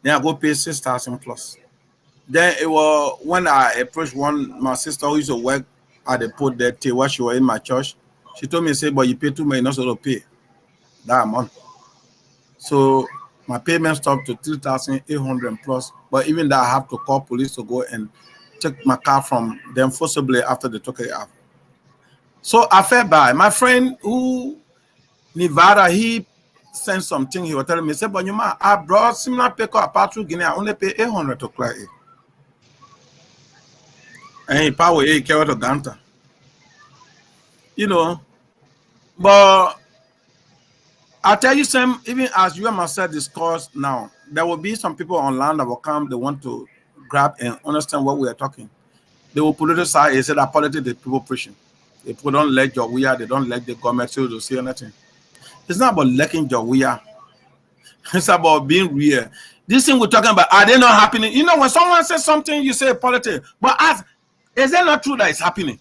Then I go pay 6,000 plus. Then it was when I approached my sister who used to work at the port there till while she was in my church. She told me, say, but you pay too many, not so to pay that amount. So my payment stopped to 3,800 plus. But even that, I have to call police to go and take my car from them forcibly after they took it out. So I felt bad. My friend who Nevada, he sent something. He was telling me, say, but you man, I brought similar paper apart to Guinea. I only pay 800 to clear it. And he power he carry to Ganta. You know, but I tell you, Sam, even as you and myself discuss now, there will be some people online that will come, they want to grab and understand what we are talking. They will politicize and say that politics the people preaching. If people don't let your we are, they don't let the government to say anything. It's not about letting your we are. It's about being real. This thing we're talking about, are they not happening? You know, when someone says something, you say politics, but ask, is it not true that it's happening?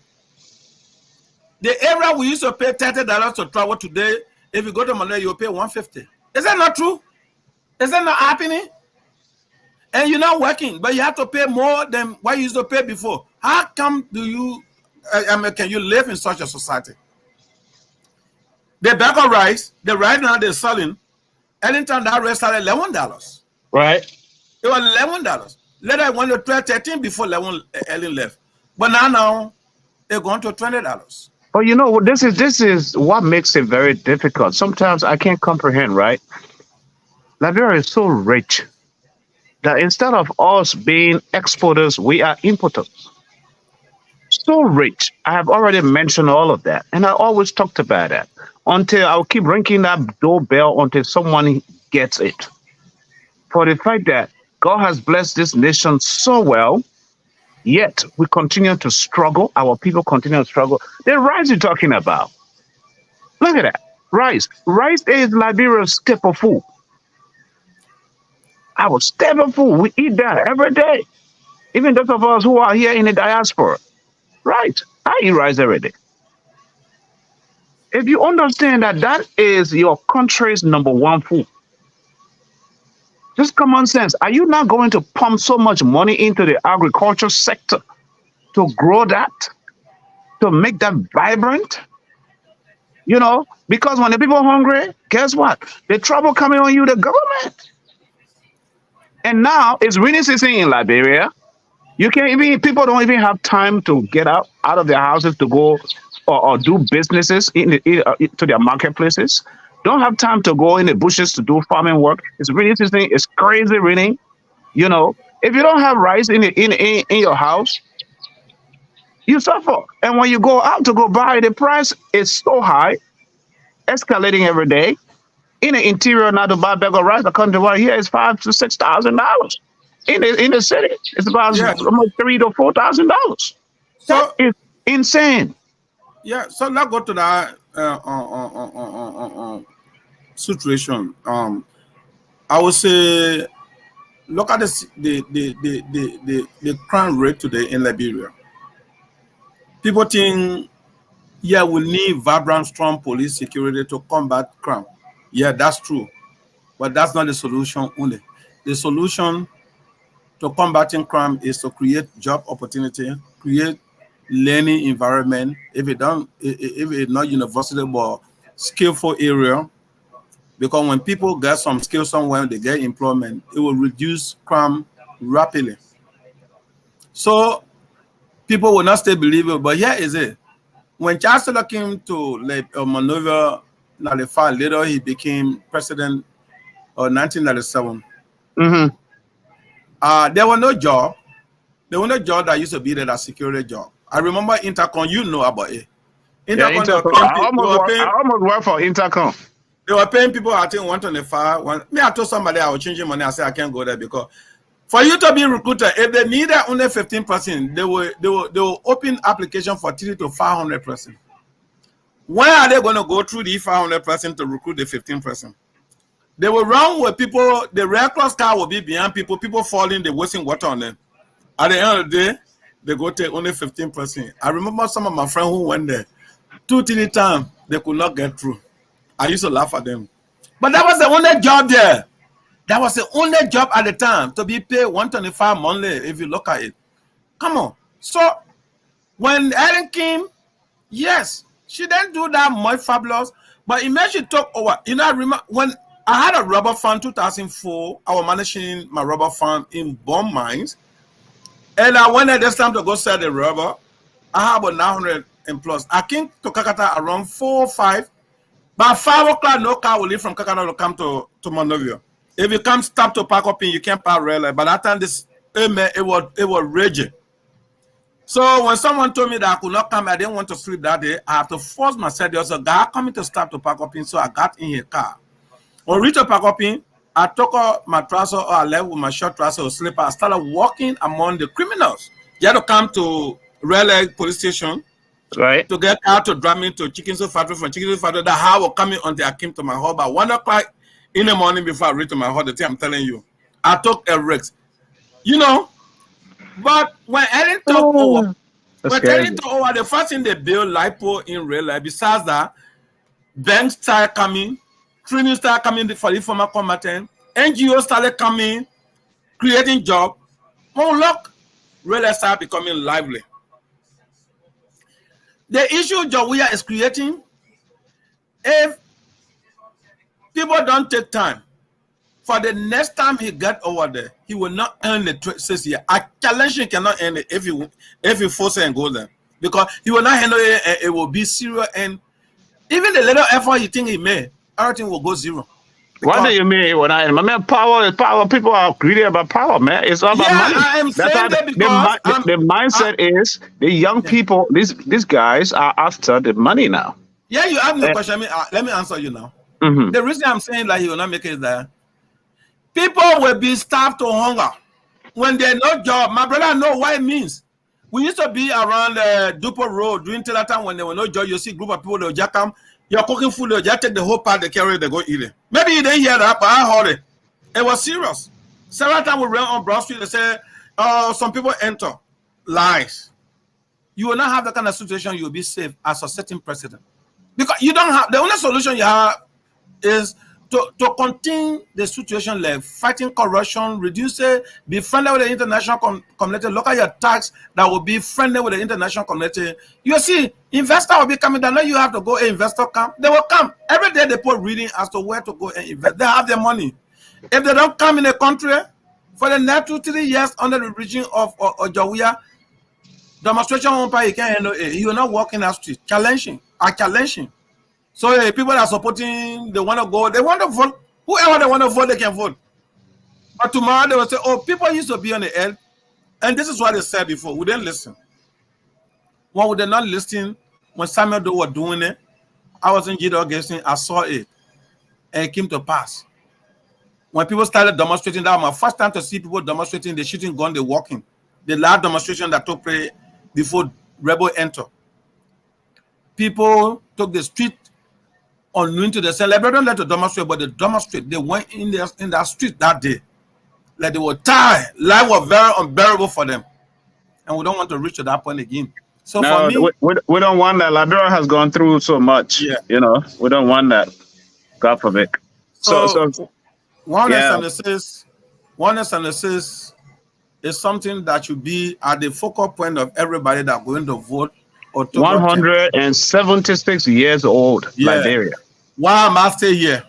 The area we used to pay $30 to travel today, if you go to Manila, you pay $150. Is that not true? Is that not happening? And you're not working, but you have to pay more than what you used to pay before. How come do you, can you live in such a society? The bag of rice, the right now they're selling, anytime that rice started $11. Right. It was $11. Later I went to 12, 13 before Ellen left. But now they're going to $20. But you know, this is what makes it very difficult. Sometimes I can't comprehend, right? Liberia is so rich that instead of us being exporters, we are importers. So rich. I have already mentioned all of that. And I always talked about that until I'll keep ringing that doorbell until someone gets it. For the fact that God has blessed this nation so well, yet we continue to struggle. Our people continue to struggle. The rice you're talking about. Look at that. Rice. Rice is Liberia's staple food. Our staple food. We eat that every day. Even those of us who are here in the diaspora. Right. I eat rice every day. If you understand that that is your country's number one food, just common sense. Are you not going to pump so much money into the agriculture sector to grow that, to make that vibrant? You know, because when the people are hungry, guess what? The trouble coming on you, the government. And now it's rainy season in Liberia. You can't even, people don't even have time to get out of their houses to go or do businesses to their marketplaces. Don't have time to go in the bushes to do farming work. It's rainy season. It's crazy raining. You know, if you don't have rice in your house, you suffer. And when you go out to go buy, the price is so high, escalating every day. In the interior, now to buy a bag of rice, according to what here is $5,000 to $6,000. In the city, it's about almost $3,000 to $4,000. That is insane. Yeah. So let's go to that situation. I would say, look at the crime rate today in Liberia. People think, yeah, we need vibrant, strong police security to combat crime. Yeah, that's true, but that's not the solution only. The solution to combating crime is to create job opportunity, create learning environment. If it's not university but skillful area, because when people get some skill somewhere, they get employment, it will reduce crime rapidly. So people will not stay believable. But here is it. When Chancellor came to Monrovia 95, later he became president of 1997. There were no job. There were no job that used to be there, that security job. I remember Intercom, you know about it. Intercom, I almost work for Intercom. They were paying people, I think, 125. I told somebody I was changing money. I said I can't go there because for you to be recruited, if they needed only 15%, they will open application for 300 to 500%. When are they going to go through the 500% to recruit the 15%? They will run with people. The Red Cross car will be behind people. People falling, they're wasting water on them. At the end of the day, they go take only 15%. I remember some of my friends who went there. 2, 3 times they could not get through. I used to laugh at them. But that was the only job there. That was the only job at the time to be paid 125 monthly if you look at it. Come on. So when Ellen came, yes, she didn't do that much fabulous. But imagine she took over. You know, I remember when I had a rubber farm 2004, I was managing my rubber farm in Bond Mines. And when it was time to go sell the rubber, I had about 900 and plus. I came to Kakata around 4 or 5. By 5 o'clock, no car will leave from Kakata to come to Monrovia. If you come stop to park up in, you can't park rail. By that time, it was raging. So when someone told me that I could not come, I didn't want to sleep that day. I have to force myself. There was a guy coming to stop to park up in, so I got in his car. When we reached park up in, I took off my trouser, or I left with my short trouser or slipper. I started walking among the criminals. You had to come to Rail police station, Right. to get out to drive me to Chicken Soup Factory. From Chicken Soup Factory, the house was coming until I came to my hall by 1 o'clock in the morning before I reached my hall. The thing I'm telling you, I took a risk, you know. But when Ellen took over, the first thing they built LiPo in Rail. Besides that, banks started coming, training started coming for the former combatant, NGOs started coming, creating jobs. Oh look, Rail started becoming lively. The issue Jawuya is creating, if people don't take time, for the next time he get over there, he will not earn the 6 years. I challenge him cannot earn it if he force it and go there. Because he will not handle it and it will be serious. And even the little effort you think he made, everything will go zero. What do you mean? When I mean, power is power. People are greedy about power, man. It's all about money. I am That's saying how that because the mindset is the young people. These guys are after the money now. Yeah, you have no question. Let me answer you now. Mm-hmm. The reason I'm saying that he will not make it is that people will be starved to hunger when there's no job. My brother know what it means. We used to be around Dupo Road during till that time when there were no job. You see a group of people, they'll just come, you're cooking food, they'll just take the whole part, they carry it, they go eat it. Maybe you didn't hear that, but I heard it. It was serious. Several times we ran on Broad Street, they said, some people enter. Lies. You will not have that kind of situation, you'll be safe as a certain president. Because you don't have, the only solution you have is to contain the situation, like fighting corruption, reduce it, be friendly with the international community, look at your tax that will be friendly with the international community. You see, investor will be coming down. Now you have to go, investor come. They will come. Every day they put reading as to where to go and invest. They have their money. If they don't come in the country, for the next 2-3 years under the regime of Jawuya, demonstration won't pay, you can't handle it. You are not walking that street. Challenging. I challenge him. So people are supporting, they want to go, they want to vote. Whoever they want to vote, they can vote. But tomorrow they will say, oh, people used to be on the air. And this is what they said before. We didn't listen. When we did not listen, when Samuel Doe was doing it, I was in Jiddo Augustine, I saw it. And it came to pass. When people started demonstrating, that was my first time to see people demonstrating, they shooting gun, they walking. The last demonstration that took place before Rebel entered. People took the street unknown to themselves. They don't let to demonstrate, but they demonstrate. They went in that street that day. Like they were tired. Life was very unbearable for them. And we don't want to reach to that point again. So no, for me, we don't want that. Liberia has gone through so much. Yeah. You know, we don't want that. God forbid. So oneness is something that should be at the focal point of everybody that going to vote. 176 years old, yeah. Liberia. Why am I still here?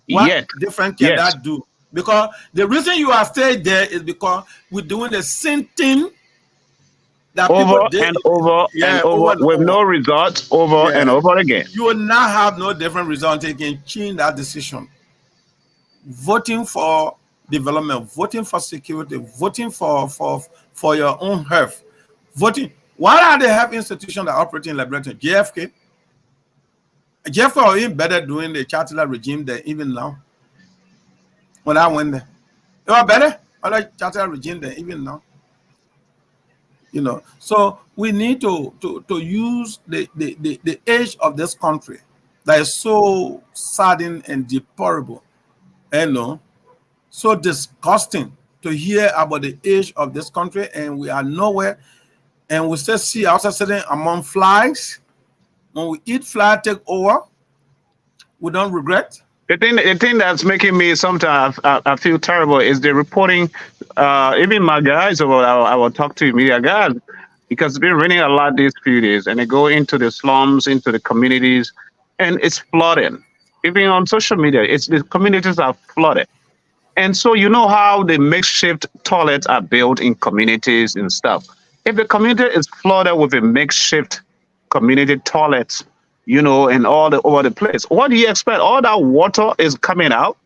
What different can yes. that do? Because the reason you are staying there is because we're doing the same thing that over people did. And over and over with no results over and over again. You will not have no different result until you can change that decision. Voting for development, voting for security, voting for your own health, voting. What are the health institutions that operate in Liberia? JFK. JFK are even better doing the Chatelain regime than even now. When I went there, they were better on the Chatelain regime than even now. You know, so we need to use the age of this country that is so saddening and deplorable, you know, so disgusting to hear about the age of this country, and we are nowhere. And we still see ourselves sitting among flies. when we eat fly take over, we don't regret. The thing that's making me sometimes I feel terrible is the reporting. Even my guys, or I will talk to media guys, because it's been raining a lot these few days, and they go into the slums, into the communities, and it's flooding. Even on social media, it's the communities are flooded. And so you know how the makeshift toilets are built in communities and stuff. If the community is flooded with a makeshift community toilets, and all the over the place, what do you expect? All that water is coming out,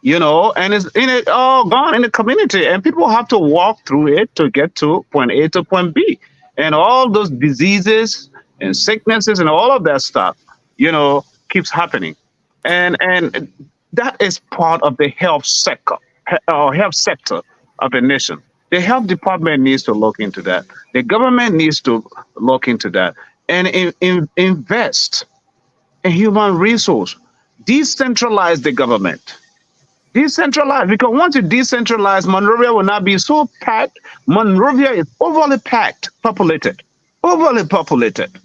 and it's in it all gone in the community, and people have to walk through it to get to point A to point B, and all those diseases and sicknesses and all of that stuff, keeps happening, and that is part of the health sector or health sector of a nation. The health department needs to look into that. The government needs to look into that and invest in human resource. Decentralize the government. Decentralize, because once you decentralize, Monrovia will not be so packed. Monrovia is overly packed, overly populated.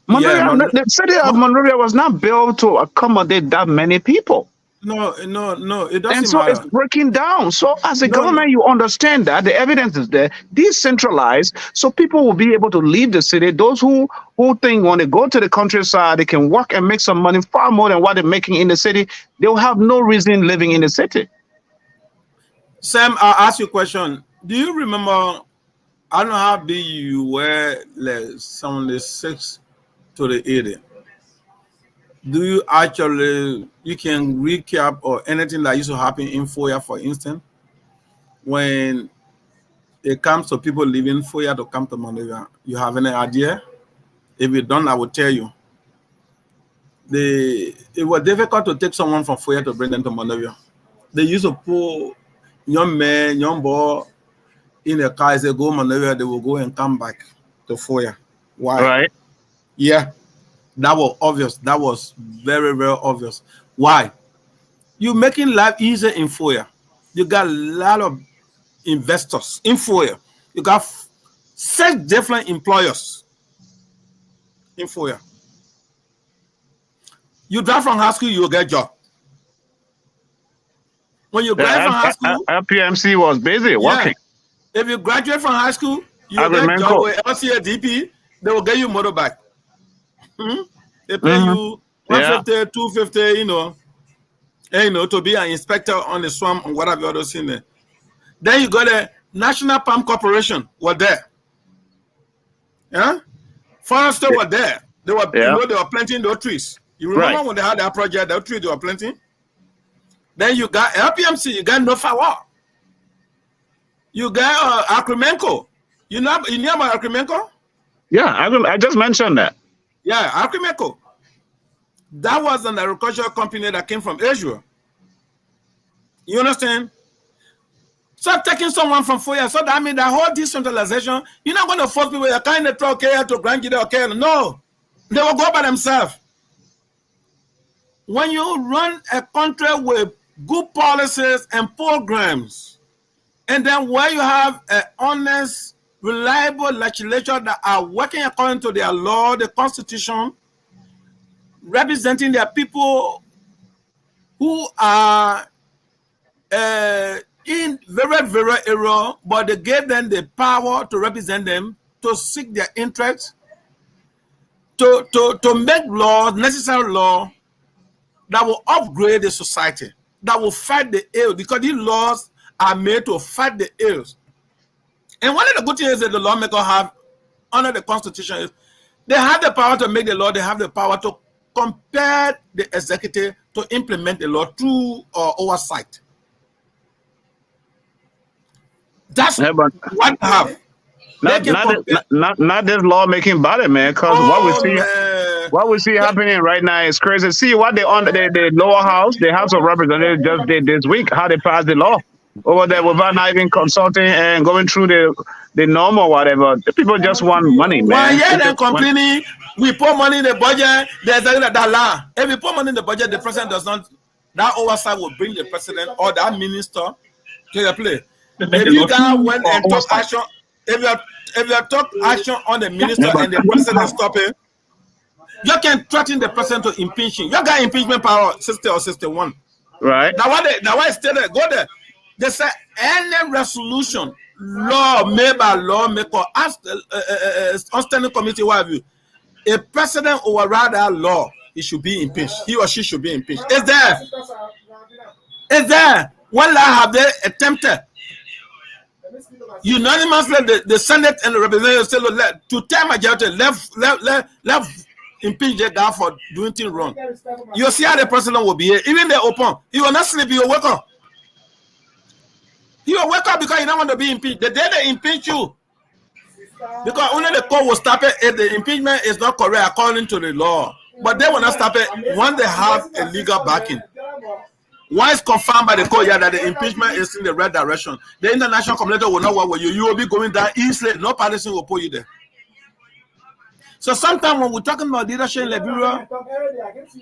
Monrovia, the city of Monrovia was not built to accommodate that many people. No, it doesn't And so matter. it's breaking down. So as a government, you understand that the evidence is there. Decentralize, so people will be able to leave the city. Those who think when they go to the countryside, they can work and make some money far more than what they're making in the city. They will have no reason living in the city. Sam, I'll ask you a question. Do you remember, I don't know how big you were, like 76 to the 80. Do you actually, you can recap or anything that used to happen in Foya, for instance, when it comes to people leaving Foya to come to Monrovia? You have any idea? If you don't, I will tell you. It was difficult to take someone from Foya to bring them to Monrovia. They used to put young men, young boy in a car. They go to Monrovia, they will go and come back to Foya. Why? Right. Yeah. That was obvious. That was very, very obvious. Why? You're making life easier in Foya. You got a lot of investors in Foya. You got 6 different employers in Foya. You drive from high school, you'll get a job. When you graduate from high school, LPMC was busy working. If you graduate from high school, you'll get a job with LCADP. They will get you motorbike. They pay you 150, 250, to be an inspector on the swamp and whatever other thing there. Then you got the National Palm Corporation were there. Yeah, Forester were there. They were, they were planting those trees. You remember when they had that project, that tree they were planting? Then you got LPMC, you got Nofawa. You got Akrimenko. You know about Akrimenko? Yeah, I just mentioned that. Yeah, Akrimenko. That was an agricultural company that came from Asia. You understand? So taking someone from Foya, so that means that whole decentralization, you're not going to force people, you're kind of throw care to Grand okay. No, they will go by themselves. When you run a country with good policies and programs, and then where you have an honest, reliable legislature that are working according to their law, the constitution, representing their people who are in very, very error, but they gave them the power to represent them, to seek their interests, to make laws, necessary law, that will upgrade the society, that will fight the ills, because these laws are made to fight the ills. And one of the good things that the lawmakers have under the Constitution is they have the power to make the law, they have the power to compel the executive to implement the law through oversight. That's what they have. Not this law-making body, man, because what we see happening right now is crazy. See what they on the lower house, the House of Representatives just did this week, how they passed the law over there without not even consulting and going through the norm or whatever. The people just want money, man. Well, they're complaining, we put money in the budget, there's that law. If we put money in the budget, the president does not, that oversight will bring the president or that minister to the play. If you guys went and took action, if you took action on the minister and the president stop it, You can threaten the president to impeach him. You got impeachment power 60 or 61. Right. Now why stay there? Go there. They say any resolution, law made by lawmaker, ask on standing committee, what have you. A president override that law, he should be impeached. He or she should be impeached. Is there? Is there? What have they attempted? Unanimously, the Senate and the representatives say, to tell majority, left impeach the guy for doing things wrong. You see how the president will be here. Even they open, he will not sleep, he will wake up. He will wake up because he don't want to be impeached. The day they impeach you, because only the court will stop it if the impeachment is not correct according to the law. But they will not stop it once they have a legal backing. Once confirmed by the court that the impeachment is in the right direction, the international community will not work with you. You will be going down easily. No partisan will put you there. So sometimes when we're talking about leadership in Liberia,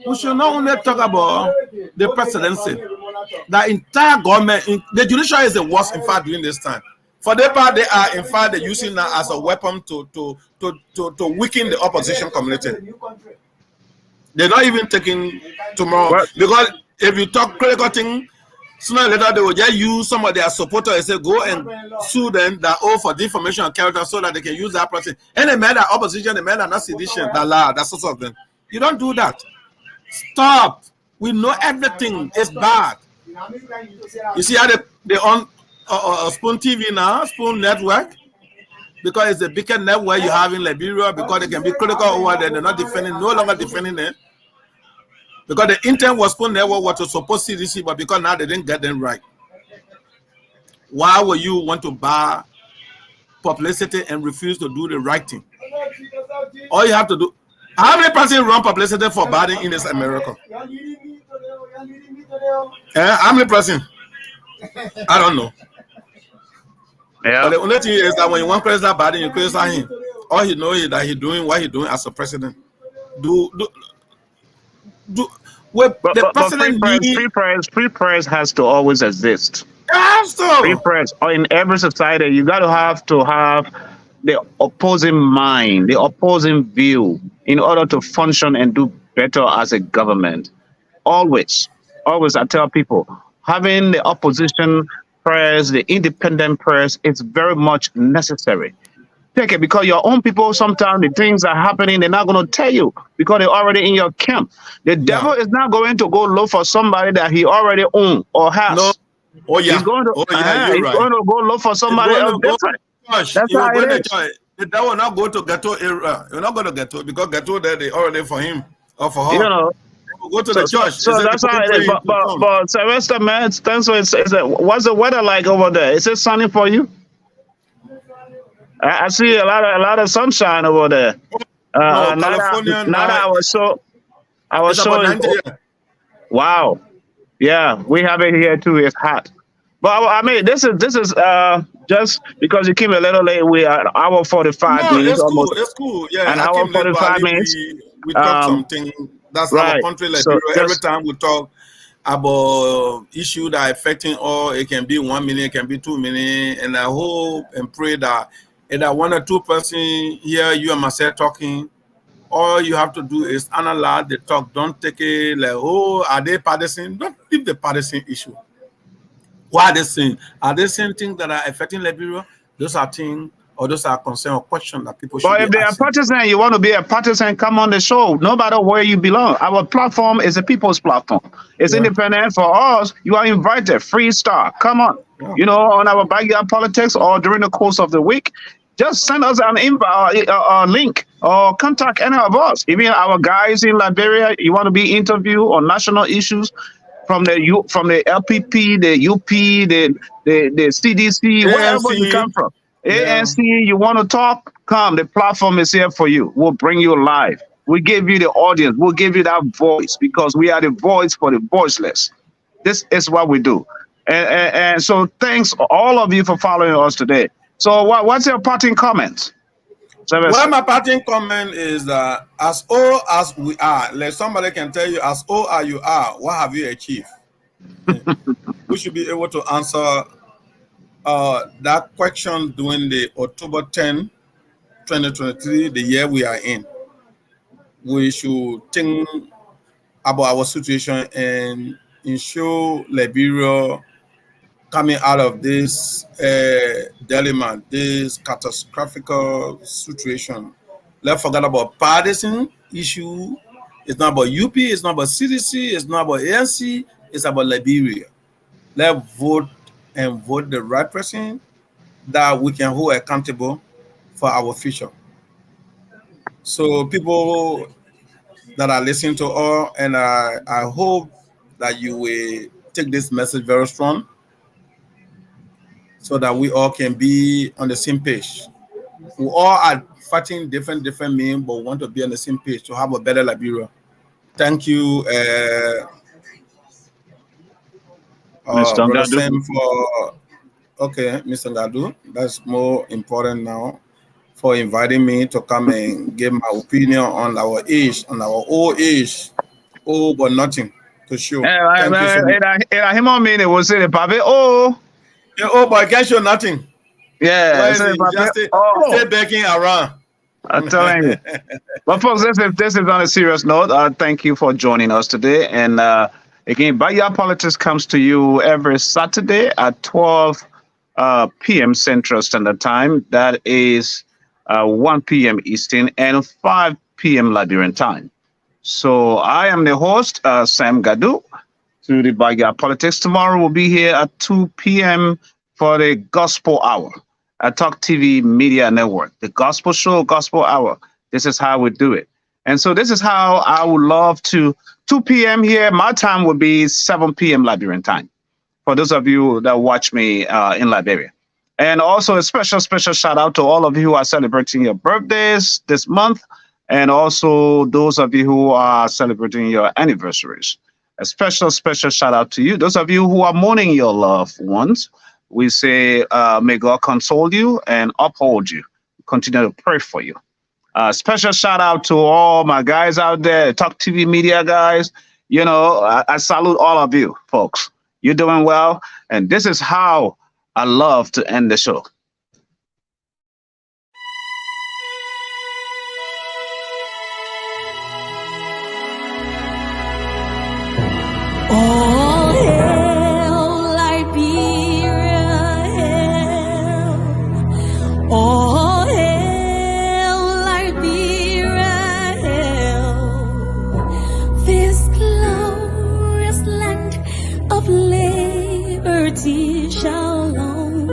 we should not only talk about the presidency. The entire government, the judiciary is the worst, in fact, during this time. For their part, they are, in fact, they're using that as a weapon to weaken the opposition community. They're not even taking tomorrow. Because if you talk critical thing, sooner or later they will just use some of their supporters and say, go and sue them that for defamation of character so that they can use that person. And they made that opposition, they made that not sedition, that sort of thing. You don't do that. Stop. We know everything is bad. You see how they on Spoon TV now, Spoon Network, because it's the biggest network you have in Liberia, because they can be critical over there. They're not defending, no longer defending it. Because the intent was Spoon Network was to support CDC, but because now they didn't get them right. Why would you want to buy publicity and refuse to do the right thing? All you have to do. How many persons run publicity for Biden in this America? How many persons? I don't know. Yeah. But the only thing is that when you want to criticize Biden, you criticize him. All he knows is that he's doing what he's doing as a president. But free press has to always exist. Free press, or in every society, you got to have the opposing mind, the opposing view, in order to function and do better as a government. Always, I tell people, having the opposition press, the independent press, is very much necessary. Take it, because your own people, sometimes the things are happening, they're not going to tell you because they're already in your camp. The devil is not going to go look for somebody that he already owns or has. No. Oh yeah. He's going to, he's right. going to go look for somebody else different. That's how it is. The devil will not go to ghetto area. You're not going to ghetto because ghetto there they already for him or for her. You know. Go to the church. So that's how it is. But Sylvester, man, what's the weather like over there? Is it sunny for you? I see a lot of sunshine over there. California. I was so. Wow, yeah, we have it here too. It's hot, but I mean, this is just because you came a little late. We are at hour 45 minutes. It's cool. Yeah, an hour 45 minutes. We talk something. That's right. Our country, like so every time we talk about issues that are affecting all, it can be 1 minute, it can be 2 minutes, and I hope and pray that if that one or two person here, you and myself talking, all you have to do is analyze the talk. Don't take it like, oh, are they partisan? Don't leave the partisan issue. What are they saying? Are they saying things that are affecting Liberia? Those are things, or those are concerns or questions that people should be asking. But if they are partisan, you want to be a partisan, come on the show. No matter where you belong. Our platform is a people's platform. It's independent for us. You are invited. Free star. Come on. Yeah. You know, on our backyard politics or during the course of the week, just send us an link or contact any of us. Even our guys in Liberia, you want to be interviewed on national issues from the LPP, the UP, the CDC, wherever you come from. ANC, you want to talk? Come. The platform is here for you. We'll bring you live. We give you the audience. We'll give you that voice because we are the voice for the voiceless. This is what we do. And so thanks all of you for following us today. So what's your parting comment? Well, my parting comment is that as old as we are, like somebody can tell you, as old as you are, what have you achieved? We should be able to answer that question during the October 10, 2023, the year we are in. we should think about our situation and ensure Liberia coming out of this dilemma, this catastrophic situation. Let's forget about partisan issue. It's not about UP, it's not about CDC, it's not about ANC, it's about Liberia. Let's vote and vote the right person that we can hold accountable for our future. So people that are listening to all, and I hope that you will take this message very strong so that we all can be on the same page. We all are fighting different means, but want to be on the same page to have a better Liberia. Thank you, Mr. Brother Ngadu. Sam, for Mr. Ngadu. That's more important now, for inviting me to come and give my opinion on our age, on our old age. Oh, but nothing to show. Thank you so much. Him on me, it was say the Pape. Oh, Yeah, oh, but I can't show nothing. yeah. Why is Say it? Pape. Just stay begging around. I'm telling you. But folks, this is on a serious note. Thank you for joining us today. And again, Backyard Politics comes to you every Saturday at 12 p.m. Central Standard Time. That is 1 p.m. Eastern and 5 p.m. Liberian time. So I am the host, Sam Gadu, to the Backyard Politics. Tomorrow we'll be here at 2 p.m. for the Gospel Hour at Talk TV Media Network. The Gospel Show, Gospel Hour. This is how we do it. And so this is how I would love to, 2 p.m. here. My time will be 7 p.m. Liberian time, for those of you that watch me in Liberia. And also a special shout out to all of you who are celebrating your birthdays this month, and also those of you who are celebrating your anniversaries. A special shout out to you. Those of you who are mourning your loved ones, we say, may God console you and uphold you. Continue to pray for you. Special shout out to all my guys out there, Talk TV Media guys. You know, I salute all of you, folks. You're doing well. And this is how I love to end the show. All hail Liberia, hail. All hail Liberia, hail. This glorious land of liberty shall long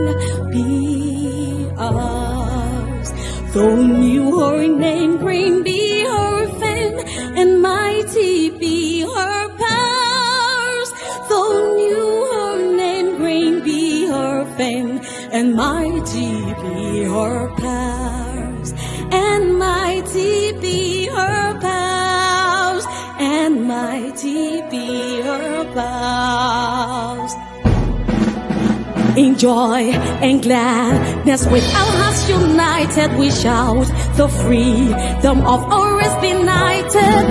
be ours. Though new her name, green be her fame, and mighty be her powers. Though new her name, green be her fame, and mighty be her powers, and mighty be her powers, and mighty be her powers. In joy and gladness, with our hearts united, we shout the freedom of our rest benighted.